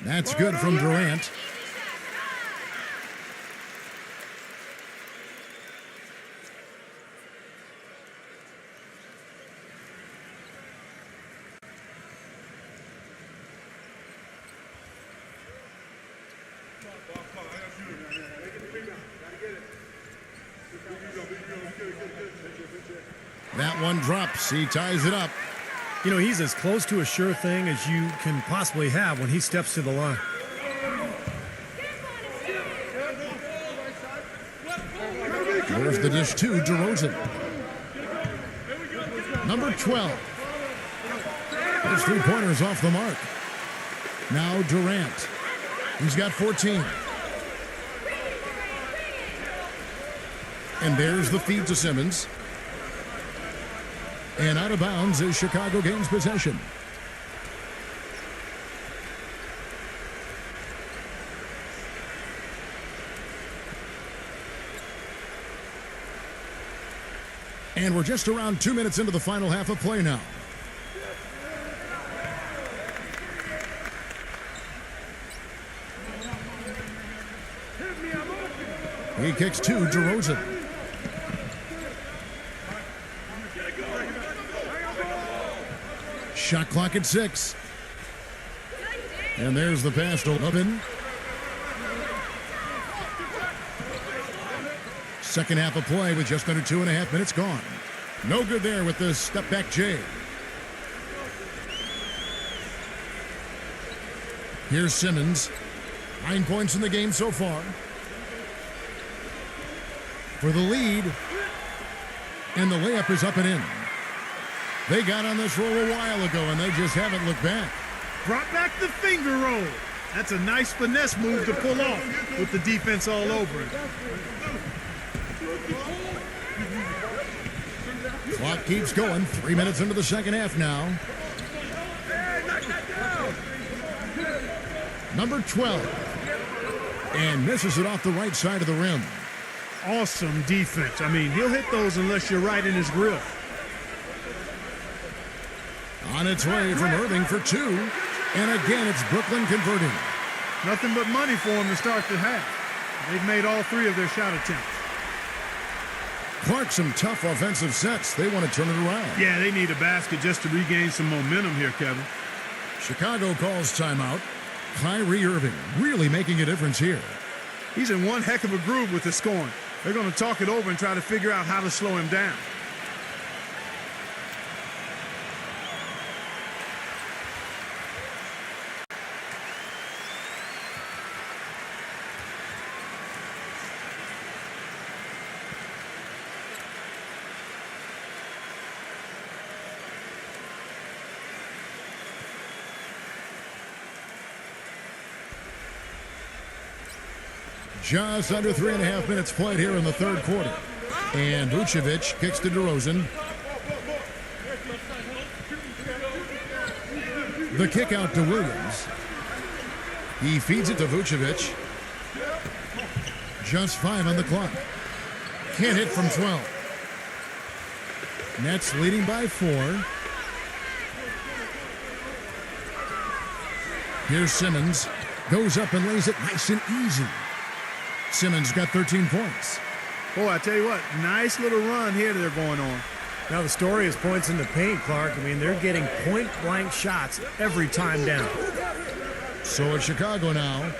That's good from Durant. That one drops. He ties it up. You know, he's as close to a sure thing as you can possibly have when he steps to the line. There's the dish to DeRozan. Number 12. His three-pointers off the mark. Now Durant. He's got 14. And there's the feed to Simmons. And out of bounds is Chicago gains possession. And we're just around 2 minutes into the final half of play now. He kicks to DeRozan. Shot clock at 6. And there's the pass to Lubin. Second half of play with just under 2.5 minutes gone. No good there with the step back J. Here's Simmons. 9 points in the game so far. For the lead. And the layup is up and in. They got on this roll a while ago, and they just haven't looked back. Brought back the finger roll. That's a nice finesse move to pull off with the defense all over it. Clock keeps going. 3 minutes into the second half now. Number 12. And misses it off the right side of the rim. Awesome defense. I mean, he'll hit those unless you're right in his grill. On its way from Irving for 2. And again, it's Brooklyn converting. Nothing but money for him to start the half. They've made all 3 of their shot attempts. Clark, some tough offensive sets. They want to turn it around. Yeah, they need a basket just to regain some momentum here, Kevin. Chicago calls timeout. Kyrie Irving really making a difference here. He's in one heck of a groove with the scoring. They're going to talk it over and try to figure out how to slow him down. Just under 3.5 minutes played here in the third quarter. And Vucevic kicks to DeRozan. The kick out to Williams. He feeds it to Vucevic. Just 5 on the clock. Can't hit from 12. Nets leading by 4. Here's Simmons. Goes up and lays it nice and easy. Simmons got 13 points. Boy, I tell you what, nice little run here they're going on. Now the story is points in the paint, Clark. I mean, they're getting point-blank shots every time down. So it's Chicago now.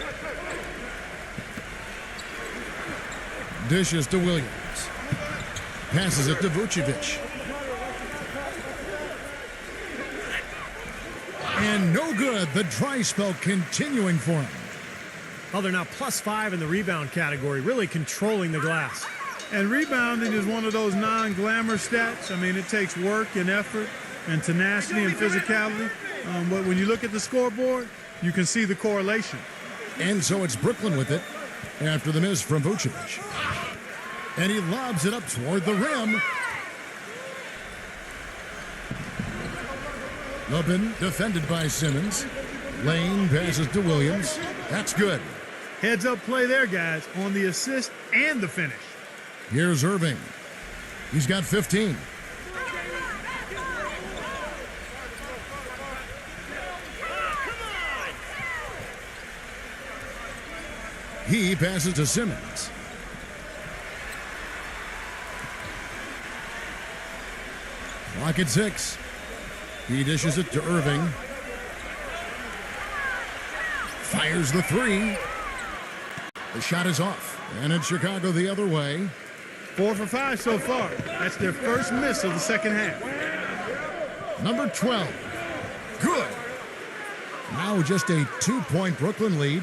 Dishes to Williams. Passes it to Vucevic. And no good. The dry spell continuing for him. Oh, they're now +5 in the rebound category, really controlling the glass. And rebounding is one of those non-glamour stats. I mean, it takes work and effort and tenacity and physicality. But when you look at the scoreboard, you can see the correlation. And so it's Brooklyn with it after the miss from Vucevic. And he lobs it up toward the rim. Lubin defended by Simmons. Lane passes to Williams. That's good. Heads up play there, guys, on the assist and the finish. Here's Irving. He's got 15. He passes to Simmons. Clock at 6. He dishes it to Irving. Fires the 3. The shot is off, and it's Chicago the other way. 4 for 5 so far. That's their first miss of the second half. Number 12. Good. Now just a 2-point Brooklyn lead.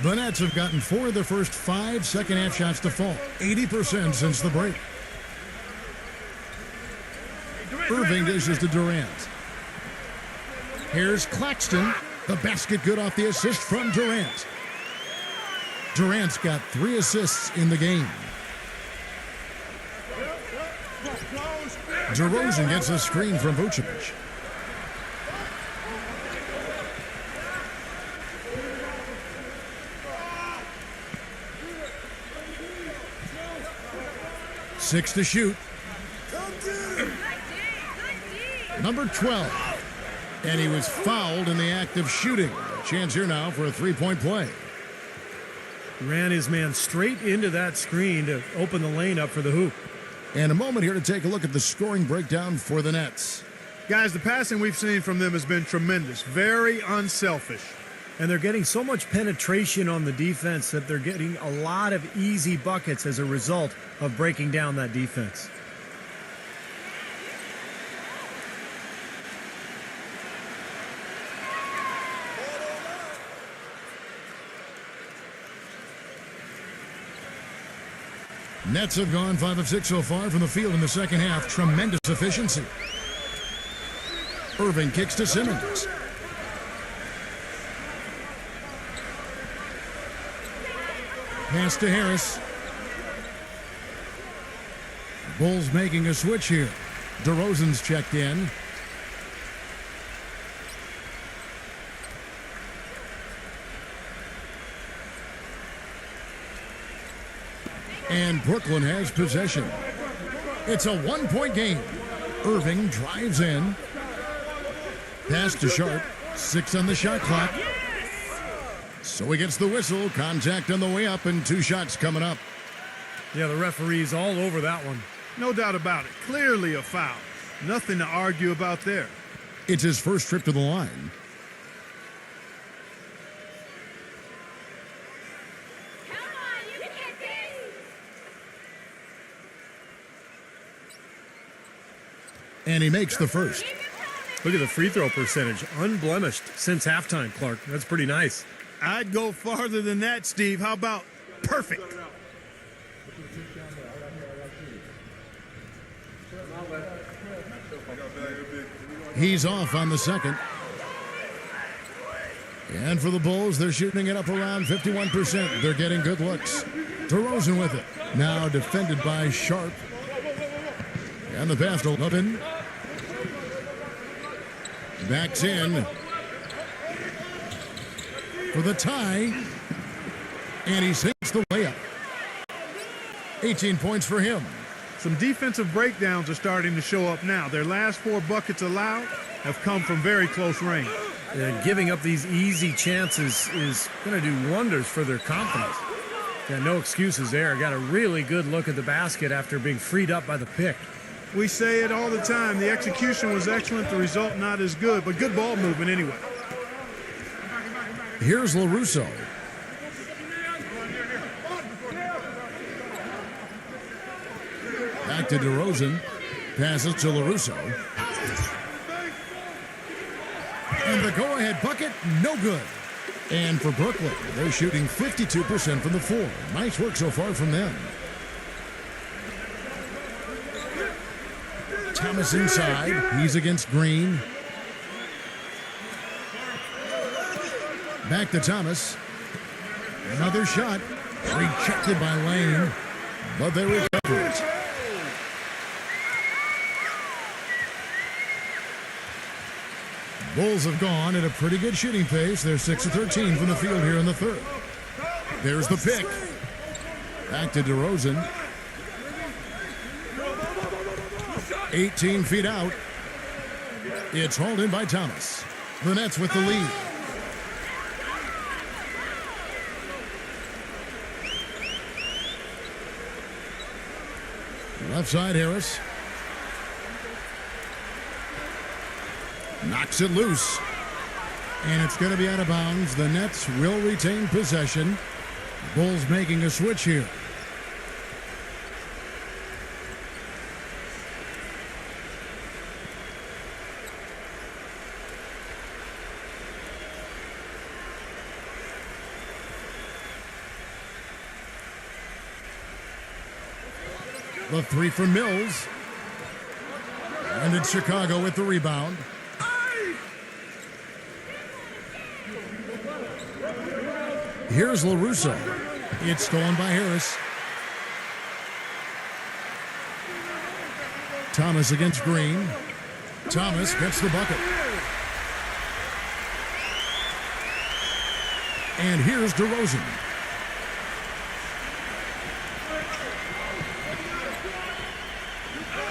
The Nets have gotten 4 of their first 5 second-half shots to fall. 80% since the break. Irving dishes to Durant. Here's Claxton. The basket good off the assist from Durant. Durant's got 3 assists in the game. DeRozan gets a screen from Vucevic. Six to shoot. Number 12. And he was fouled in the act of shooting. Chance here now for a 3-point play. Ran his man straight into that screen to open the lane up for the hoop. And a moment here to take a look at the scoring breakdown for the Nets. Guys, the passing we've seen from them has been tremendous. Very unselfish. And they're getting so much penetration on the defense that they're getting a lot of easy buckets as a result of breaking down that defense. Nets have gone 5 of 6 so far from the field in the second half. Tremendous efficiency. Irving kicks to Simmons. Pass to Harris. Bulls making a switch here. DeRozan's checked in. And Brooklyn has possession. It's a 1-point game. Irving drives in. Pass to Sharp. 6 on the shot clock. So he gets the whistle. Contact on the way up and 2 shots coming up. Yeah, the referee's all over that one. No doubt about it. Clearly a foul. Nothing to argue about there. It's his first trip to the line. And he makes the first. Look at the free throw percentage. Unblemished since halftime, Clark. That's pretty nice. I'd go farther than that, Steve. How about perfect? He's off on the second. And for the Bulls, they're shooting it up around 51%. They're getting good looks. DeRozan with it. Now defended by Sharp. And the pass to Levin. Backs in for the tie. And he sinks the layup. 18 points for him. Some defensive breakdowns are starting to show up now. Their last 4 buckets allowed have come from very close range. And giving up these easy chances is going to do wonders for their confidence. Yeah, no excuses there. Got a really good look at the basket after being freed up by the pick. We say it all the time. The execution was excellent. The result not as good, but good ball movement anyway. Here's LaRusso. Back to DeRozan. Passes to LaRusso. And the go-ahead bucket, no good. And for Brooklyn, they're shooting 52% from the floor. Nice work so far from them. Thomas inside. He's against Green. Back to Thomas. Another shot. Rejected by Lane. But they recover it. Bulls have gone at a pretty good shooting pace. They're 6 of 13 from the field here in the third. There's the pick. Back to DeRozan. 18 feet out. It's hauled in by Thomas. The Nets with the lead. Left side, Harris. Knocks it loose. And it's going to be out of bounds. The Nets will retain possession. Bulls making a switch here. The three from Mills. And it's Chicago with the rebound. Here's LaRusso. It's stolen by Harris. Thomas against Green. Thomas gets the bucket. And here's DeRozan.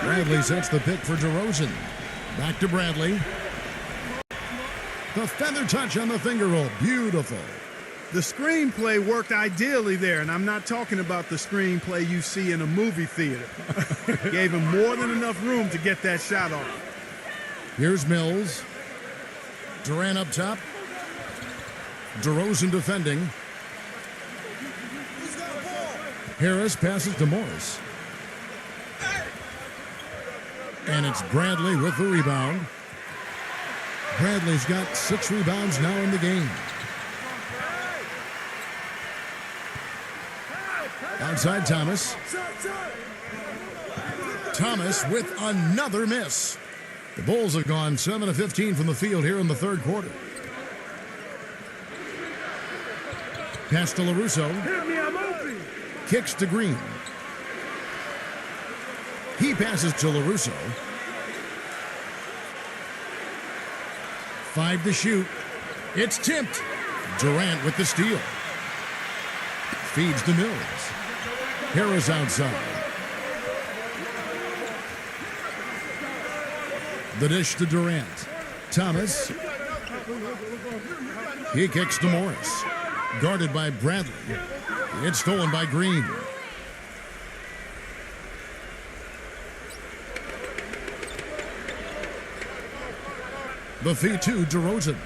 Bradley sets the pick for DeRozan. Back to Bradley. The feather touch on the finger roll. Beautiful. The screenplay worked ideally there, and I'm not talking about the screenplay you see in a movie theater. Gave him more than enough room to get that shot off. Here's Mills. Durant up top. DeRozan defending. Harris passes to Morris. And it's Bradley with the rebound. Bradley's got 6 rebounds now in the game. Outside Thomas. Thomas with another miss. The Bulls have gone 7 of 15 from the field here in the third quarter. Pass to LaRusso. Kicks to Green. He passes to LaRusso. 5 to shoot. It's tipped. Durant with the steal. Feeds to Mills. Harris outside. The dish to Durant. Thomas. He kicks to Morris. Guarded by Bradley. It's stolen by Green. The feed to DeRozan.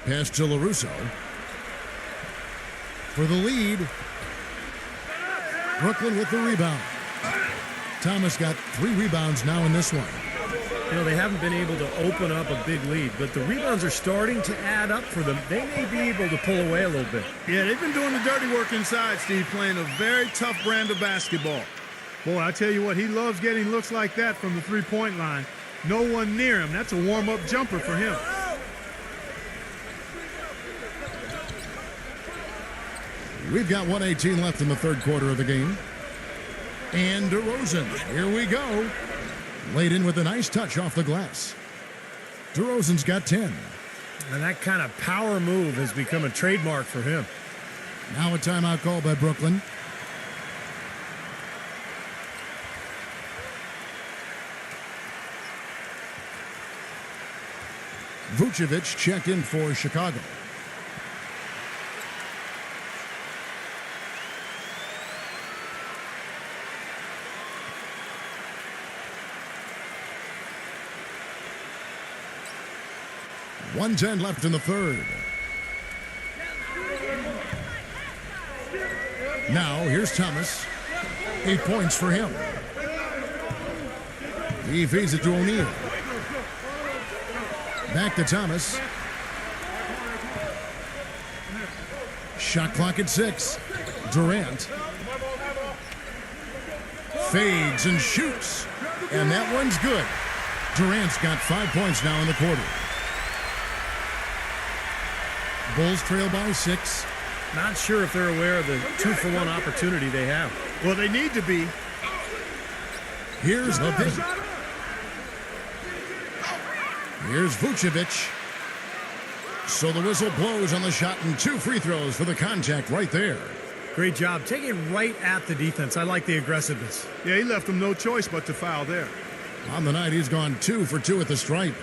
Pass to LaRusso. For the lead. Brooklyn with the rebound. Thomas got 3 rebounds now in this one. You know, they haven't been able to open up a big lead, but the rebounds are starting to add up for them. They may be able to pull away a little bit. Yeah, they've been doing the dirty work inside, Steve, playing a very tough brand of basketball. Boy, I tell you what, he loves getting looks like that from the three-point line. No one near him. That's a warm-up jumper for him. We've got 1:18 left in the third quarter of the game. And DeRozan, here we go. Laid in with a nice touch off the glass. DeRozan's got 10. And that kind of power move has become a trademark for him. Now a timeout call by Brooklyn. Vucevic checked in for Chicago. .110 left in the third. Now here's Thomas. 8 points for him. He feeds it to O'Neal. Back to Thomas. Shot clock at 6. Durant. Fades and shoots. And that one's good. Durant's got 5 points now in the quarter. Bulls trail by 6. Not sure if they're aware of the 2-for-1 opportunity they have. Well, they need to be. Here's the pick. Here's Vucevic. So the whistle blows on the shot and 2 free throws for the contact right there. Great job. Take it right at the defense. I like the aggressiveness. Yeah, he left them no choice but to foul there. On the night, he's gone 2 for 2 at the stripe.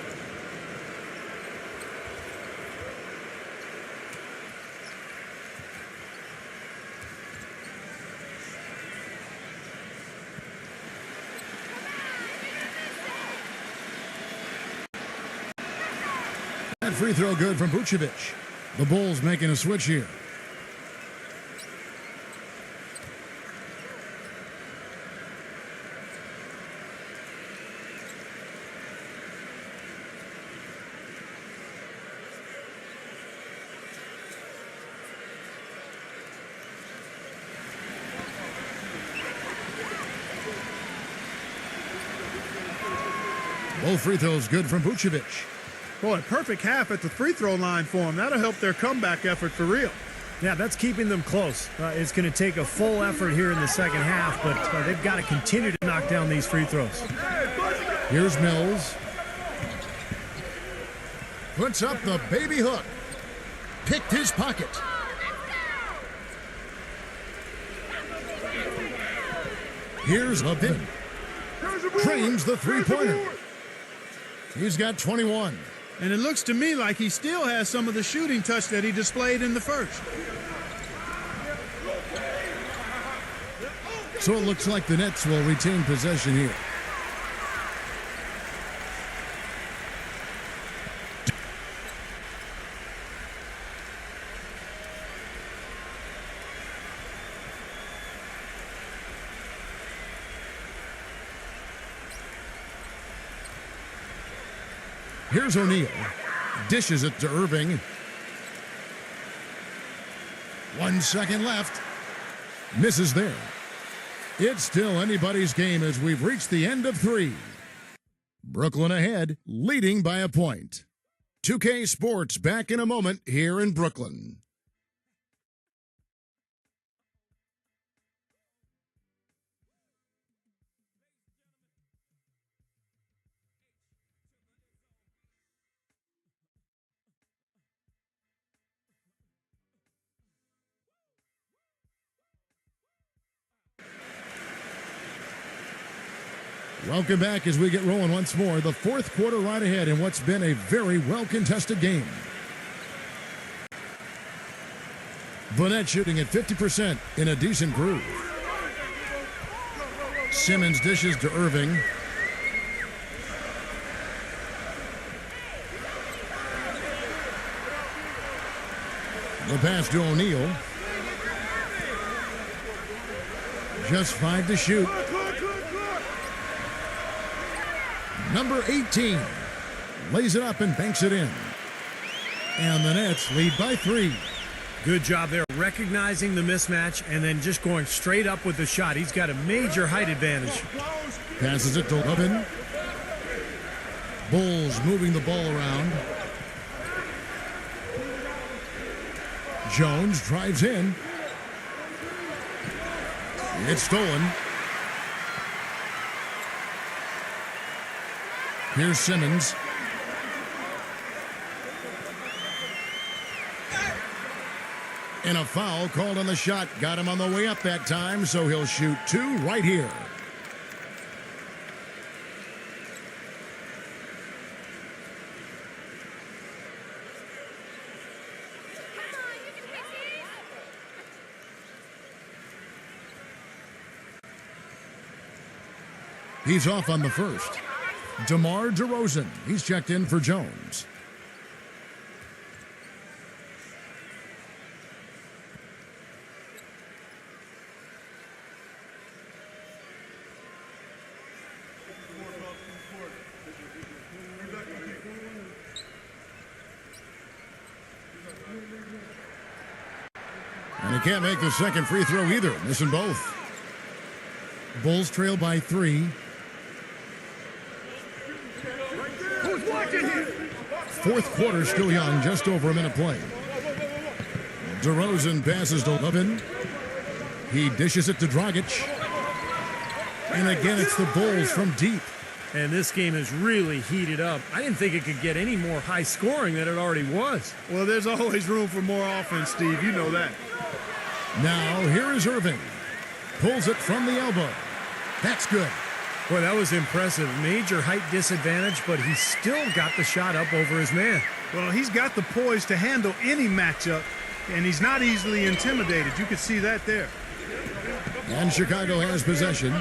free throw good from Vucevic. The Bulls making a switch here. Both free throws good from Vucevic. Boy, perfect half at the free throw line for them. That'll help their comeback effort for real. Yeah, that's keeping them close. It's going to take a full effort here in the second half, but they've got to continue to knock down these free throws. Here's Mills. Puts up the baby hook. Picked his pocket. Here's Levin. Trains the three-pointer. He's got 21. And it looks to me like he still has some of the shooting touch that he displayed in the first. So it looks like the Nets will retain possession here. Here's O'Neal. Dishes it to Irving. 1 second left. Misses there. It's still anybody's game as we've reached the end of 3. Brooklyn ahead, leading by a point. 2K Sports back in a moment here in Brooklyn. Welcome back as we get rolling once more. The fourth quarter right ahead in what's been a very well-contested game. Bonnet shooting at 50% in a decent groove. Simmons dishes to Irving. The pass to O'Neal. Just 5 to shoot. Number 18 lays it up and banks it in. And the Nets lead by 3. Good job there, recognizing the mismatch and then just going straight up with the shot. He's got a major height advantage. Passes it to Levin. Bulls moving the ball around. Jones drives in. It's stolen. Here's Simmons. And a foul called on the shot. Got him on the way up that time, so he'll shoot 2 right here. He's off on the first. DeMar DeRozan. He's checked in for Jones. And he can't make the second free throw either, missing both. Bulls trail by 3. Fourth quarter still young, just over a minute play. DeRozan passes to Levin. He dishes it to Dragic. And again, it's the Bulls from deep. And this game is really heated up. I didn't think it could get any more high scoring than it already was. Well, there's always room for more offense, Steve. You know that. Now, here is Irving. Pulls it from the elbow. That's good. Boy, that was impressive. Major height disadvantage, but he still got the shot up over his man. Well, he's got the poise to handle any matchup, and he's not easily intimidated. You could see that there. And Chicago has possession.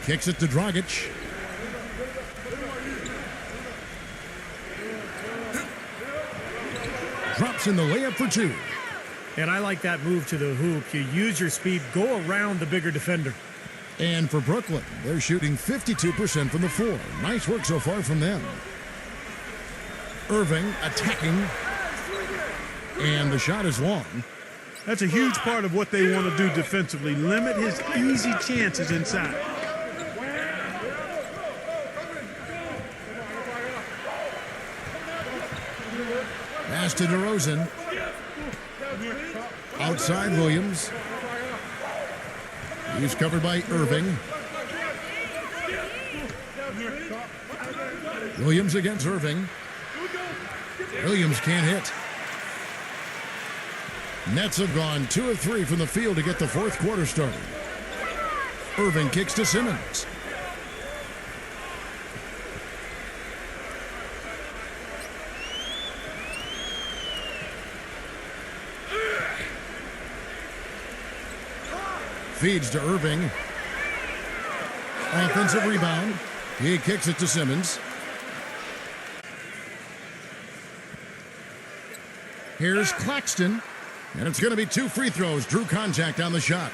Kicks it to Dragic. in the layup for two. And I like that move to the hoop. You use your speed, go around the bigger defender. And for Brooklyn, they're shooting 52% from the floor. Nice work so far from them. Irving attacking. And the shot is long. That's a huge part of what they want to do defensively. Limit his easy chances inside. Pass to DeRozan. Outside Williams. He's covered by Irving. Williams against Irving. Williams can't hit. Nets have gone 2 of 3 from the field to get the fourth quarter started. Irving kicks to Simmons. Feeds to Irving. Offensive rebound. He kicks it to Simmons. Here's Claxton. And it's going to be 2 free throws. Drew contact on the shot.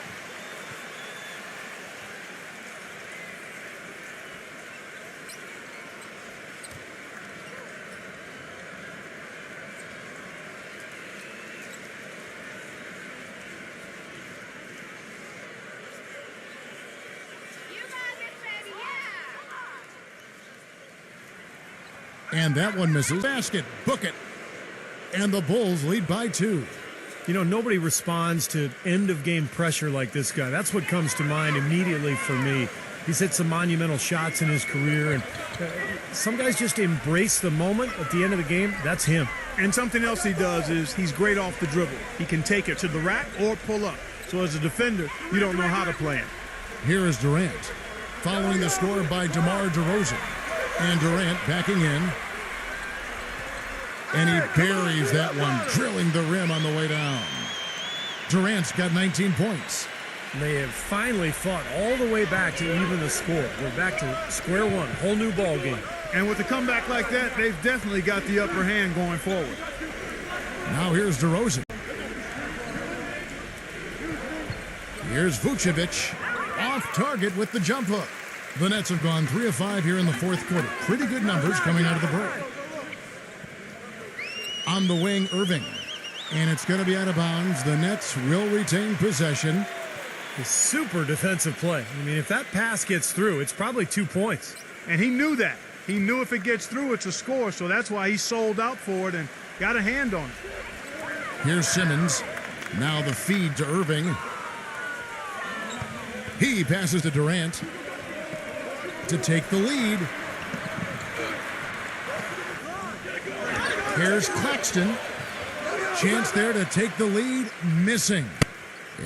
And that one misses. Basket. Book it. And the Bulls lead by 2. You know, nobody responds to end-of-game pressure like this guy. That's what comes to mind immediately for me. He's hit some monumental shots in his career, and some guys just embrace the moment at the end of the game. That's him. And something else he does is he's great off the dribble. He can take it to the rack or pull up. So as a defender, you don't know how to play him. Here is Durant, following the score by DeMar DeRozan. And Durant backing in. And he buries that one, drilling the rim on the way down. Durant's got 19 points. They have finally fought all the way back to even the score. We're back to square one, whole new ball game. And with a comeback like that, they've definitely got the upper hand going forward. Now here's DeRozan. Here's Vucevic, off target with the jump hook. The Nets have gone 3 of 5 here in the fourth quarter. Pretty good numbers coming out of the break. On the wing, Irving. And it's going to be out of bounds. The Nets will retain possession. A super defensive play. I mean, if that pass gets through, it's probably 2 points. And he knew that. He knew if it gets through, it's a score. So that's why he sold out for it and got a hand on it. Here's Simmons. Now the feed to Irving. He passes to Durant to take the lead. Here's Claxton. Chance there to take the lead. Missing.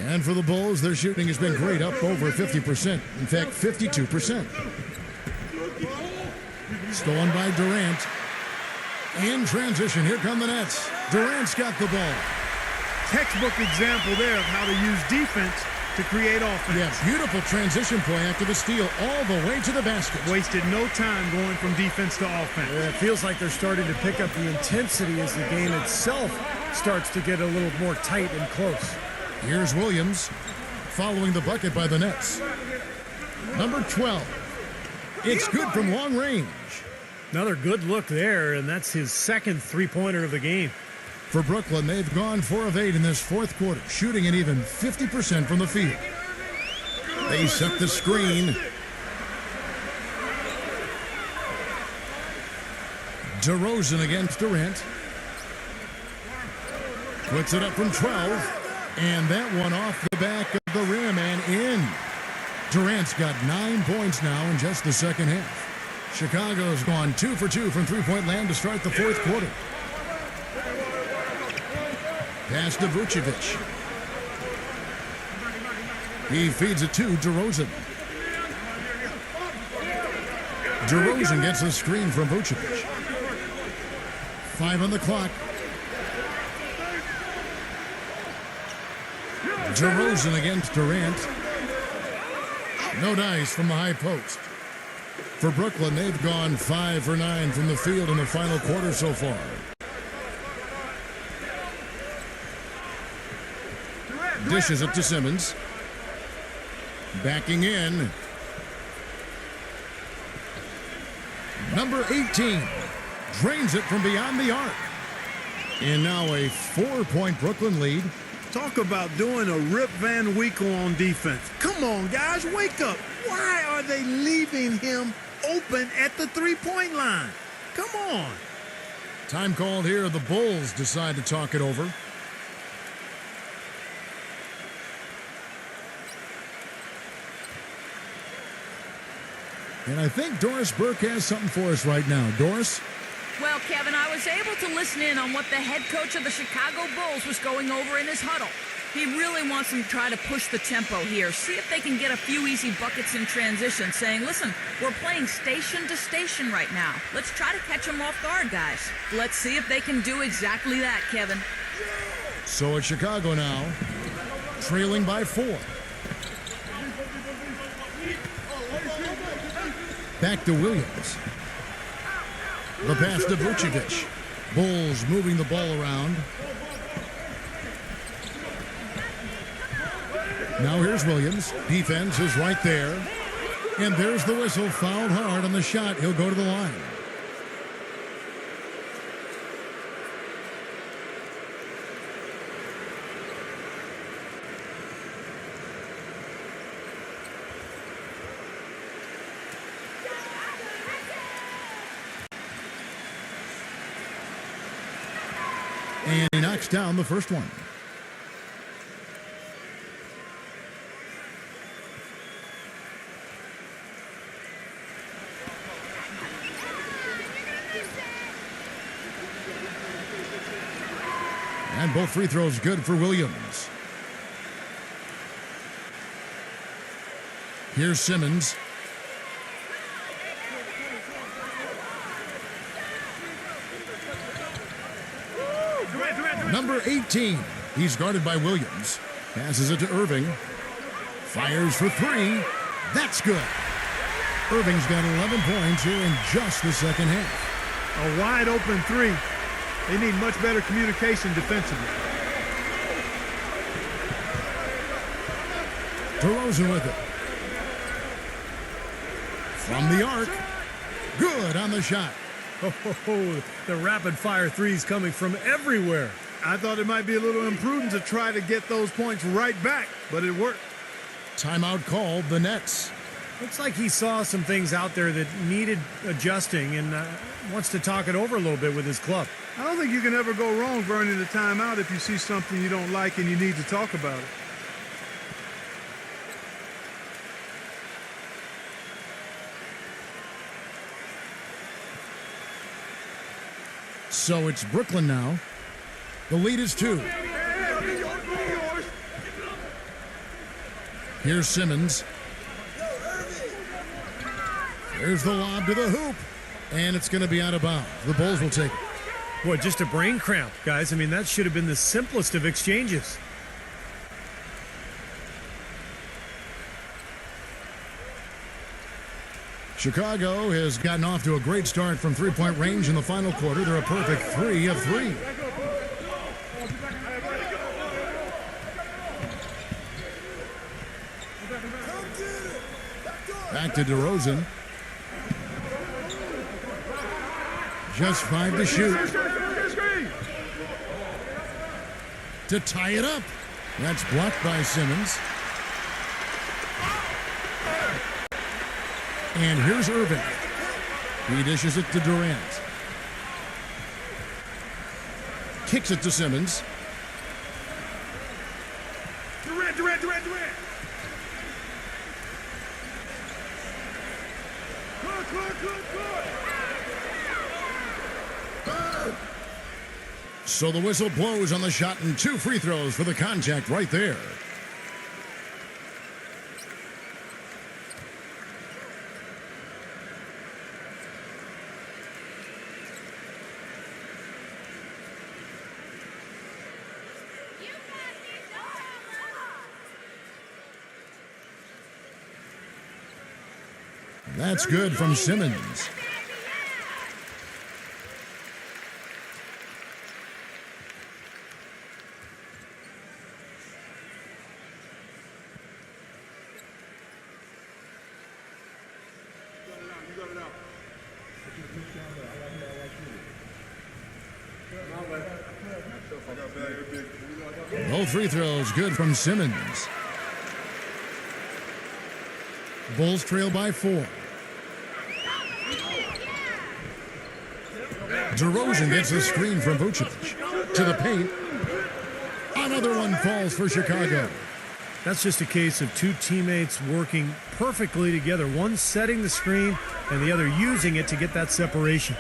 And for the Bulls, their shooting has been great, up over 50%. In fact, 52%. Stolen by Durant. In transition, here come the Nets. Durant's got the ball. Textbook example there of how to use defense to create offense. Yeah, beautiful transition play after the steal all the way to the basket. Wasted no time going from defense to offense. Yeah, it feels like they're starting to pick up the intensity as the game itself starts to get a little more tight and close. Here's Williams following the bucket by the Nets. Number 12. It's good from long range. Another good look there, and that's his second three-pointer of the game. For Brooklyn, they've gone 4 of 8 in this fourth quarter, shooting an even 50% from the field. They set the screen. DeRozan against Durant. Puts it up from 12. And that one off the back of the rim and in. Durant's got 9 points now in just the second half. Chicago's gone 2 for 2 from three-point land to start the fourth quarter. Pass to Vucevic. He feeds it to DeRozan. DeRozan gets the screen from Vucevic. 5 on the clock. DeRozan against Durant. No dice from the high post. For Brooklyn, they've gone 5 for 9 from the field in the final quarter so far. Dishes it to Simmons. Backing in. Number 18 drains it from beyond the arc. And now a 4-point Brooklyn lead. Talk about doing a Rip Van Winkle on defense. Come on, guys, wake up. Why are they leaving him open at the three-point line? Come on. Time called here. The Bulls decide to talk it over. And I think Doris Burke has something for us right now. Doris? Well, Kevin, I was able to listen in on what the head coach of the Chicago Bulls was going over in his huddle. He really wants them to try to push the tempo here, see if they can get a few easy buckets in transition, saying, listen, we're playing station to station right now. Let's try to catch them off guard, guys. Let's see if they can do exactly that, Kevin. So it's Chicago now, trailing by 4. Back to Williams. The pass to Vucevic. Bulls moving the ball around. Now here's Williams. Defense is right there. And there's the whistle. Fouled hard on the shot. He'll go to the line. And he knocks down the first one. And both free throws good for Williams. Here's Simmons. Number 18. He's guarded by Williams. Passes it to Irving. Fires for 3. That's good. Irving's got 11 points here in just the second half. A wide open 3. They need much better communication defensively. DeRozan with it. From the arc. Good on the shot. Oh, the rapid-fire threes coming from everywhere. I thought it might be a little imprudent to try to get those points right back, but it worked. Timeout called, the Nets. Looks like he saw some things out there that needed adjusting and wants to talk it over a little bit with his club. I don't think you can ever go wrong burning a timeout if you see something you don't like and you need to talk about it. So it's Brooklyn now. The lead is 2. Here's Simmons. There's the lob to the hoop. And it's going to be out of bounds. The Bulls will take it. Boy, just a brain cramp, guys. I mean, that should have been the simplest of exchanges. Chicago has gotten off to a great start from three-point range in the final quarter. They're a perfect 3 of 3. Back to DeRozan. Just 5 to shoot. To tie it up. That's blocked by Simmons. And here's Irving. He dishes it to Durant. Kicks it to Simmons. Durant. So the whistle blows on the shot and 2 free throws for the contact right there. That's good from Simmons. Both free throws good from Simmons. Bulls trail by 4. DeRozan gets the screen from Vucevic. To the paint. Another one falls for Chicago. That's just a case of two teammates working perfectly together. One setting the screen and the other using it to get that separation.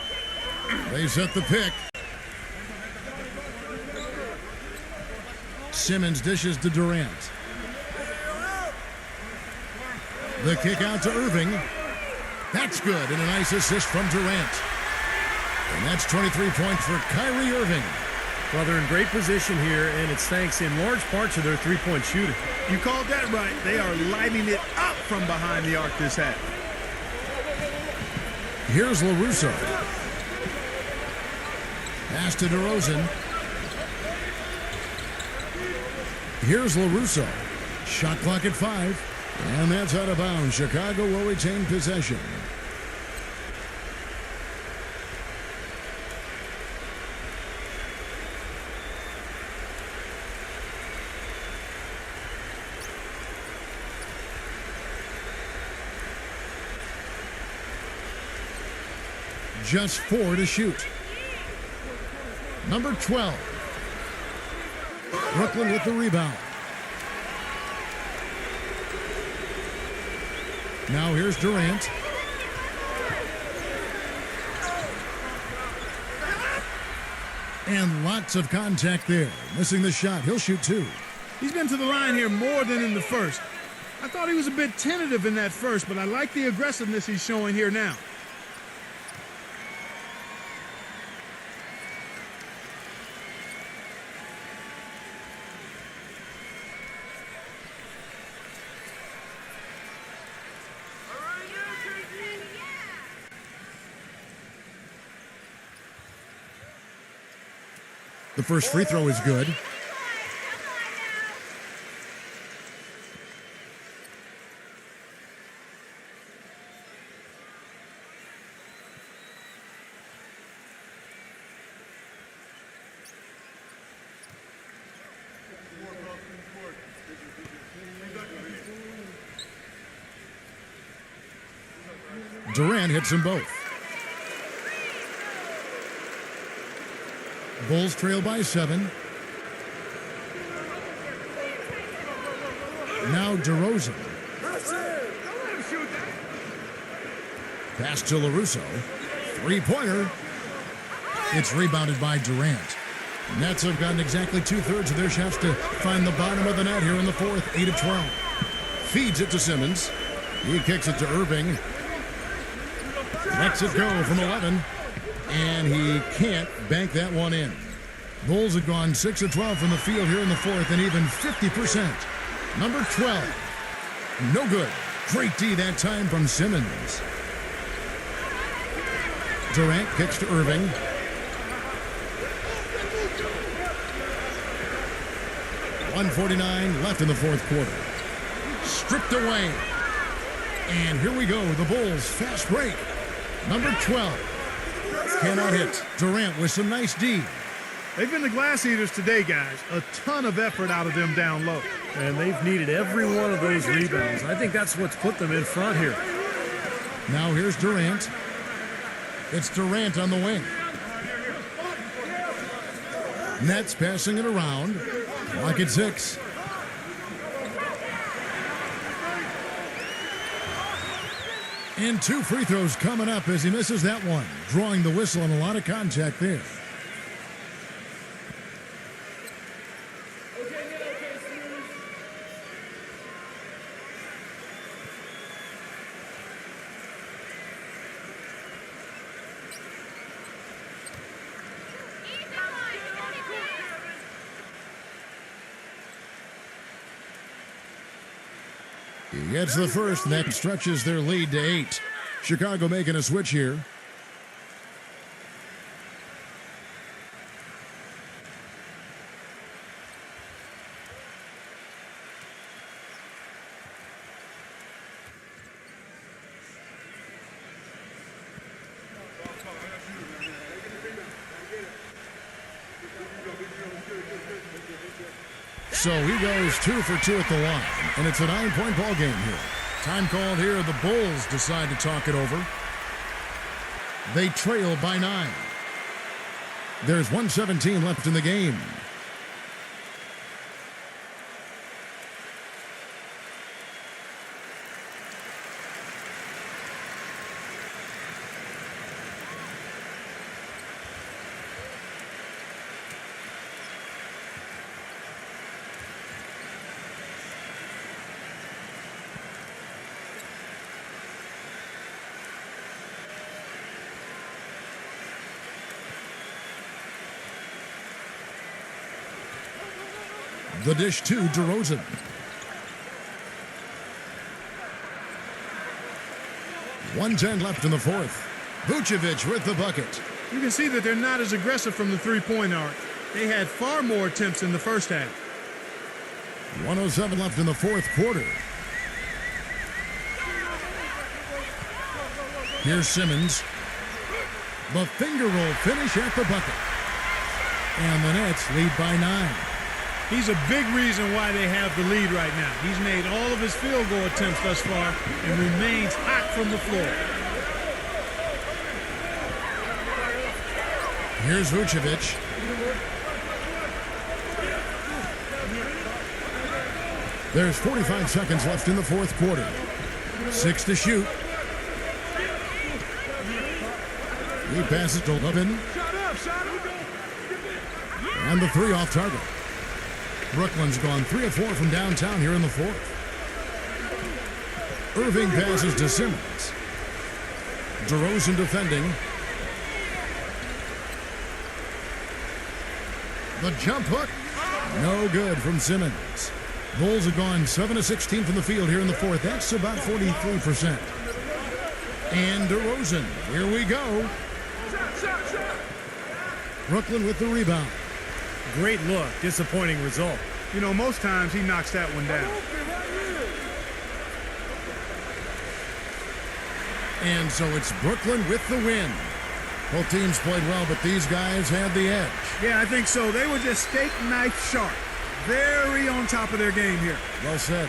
They set the pick. Simmons dishes to Durant. The kick out to Irving. That's good, and a nice assist from Durant. And that's 23 points for Kyrie Irving. Well, they're in great position here, and it's thanks in large part to their three-point shooting. You called that right. They are lighting it up from behind the arc this half. Here's LaRusso. Pass to DeRozan. Here's LaRusso. Shot clock at 5. And that's out of bounds. Chicago will retain possession. Just 4 to shoot. Number 12. Brooklyn with the rebound. Now here's Durant. And lots of contact there. Missing the shot. He'll shoot 2. He's been to the line here more than in the first. I thought he was a bit tentative in that first, but I like the aggressiveness he's showing here now. The first free throw is good. Durant hits them both. Bulls trail by 7. Now DeRozan. Pass to LaRusso. Three-pointer. It's rebounded by Durant. Nets have gotten exactly 2/3 of their shots to find the bottom of the net here in the fourth. 8 of 12. Feeds it to Simmons. He kicks it to Irving. Lets it go from 11. And he can't bank that one in. Bulls have gone 6 of 12 from the field here in the fourth, and even 50%. Number 12. No good. Great D that time from Simmons. Durant kicks to Irving. .149 left in the fourth quarter. Stripped away. And here we go. The Bulls fast break. Number 12. Cannot hit. Durant with some nice D. They've been the glass eaters today, guys. A ton of effort out of them down low. And they've needed every one of those rebounds. I think that's what's put them in front here. Now here's Durant. It's Durant on the wing. Nets passing it around. Clock at 6. And 2 free throws coming up as he misses that one. Drawing the whistle and a lot of contact there. He gets the first, and that stretches their lead to 8. Chicago making a switch here. So he goes 2 for 2 at the line, and it's a 9-point ball game here. Time called here. The Bulls decide to talk it over. They trail by 9. There's 1:17 left in the game. The dish to DeRozan. .110 left in the fourth. Vucevic with the bucket. You can see that they're not as aggressive from the three-point arc. They had far more attempts in the first half. 1:07 left in the fourth quarter. Here's Simmons. The finger roll finish at the bucket. And the Nets lead by 9. He's a big reason why they have the lead right now. He's made all of his field goal attempts thus far and remains hot from the floor. Here's Vucevic. There's 45 seconds left in the fourth quarter. 6 to shoot. He passes to Levin. And the 3 off target. Brooklyn's gone 3 of 4 from downtown here in the fourth. Irving passes to Simmons. DeRozan defending. The jump hook. No good from Simmons. Bulls have gone 7 of 16 from the field here in the fourth. That's about 43%. And DeRozan. Here we go. Brooklyn with the rebound. Great look. Disappointing result. You know, most times he knocks that one down. And so it's Brooklyn with the win. Both teams played well, but these guys had the edge. Yeah, I think so. They were just steak knife sharp. Very on top of their game here. Well said.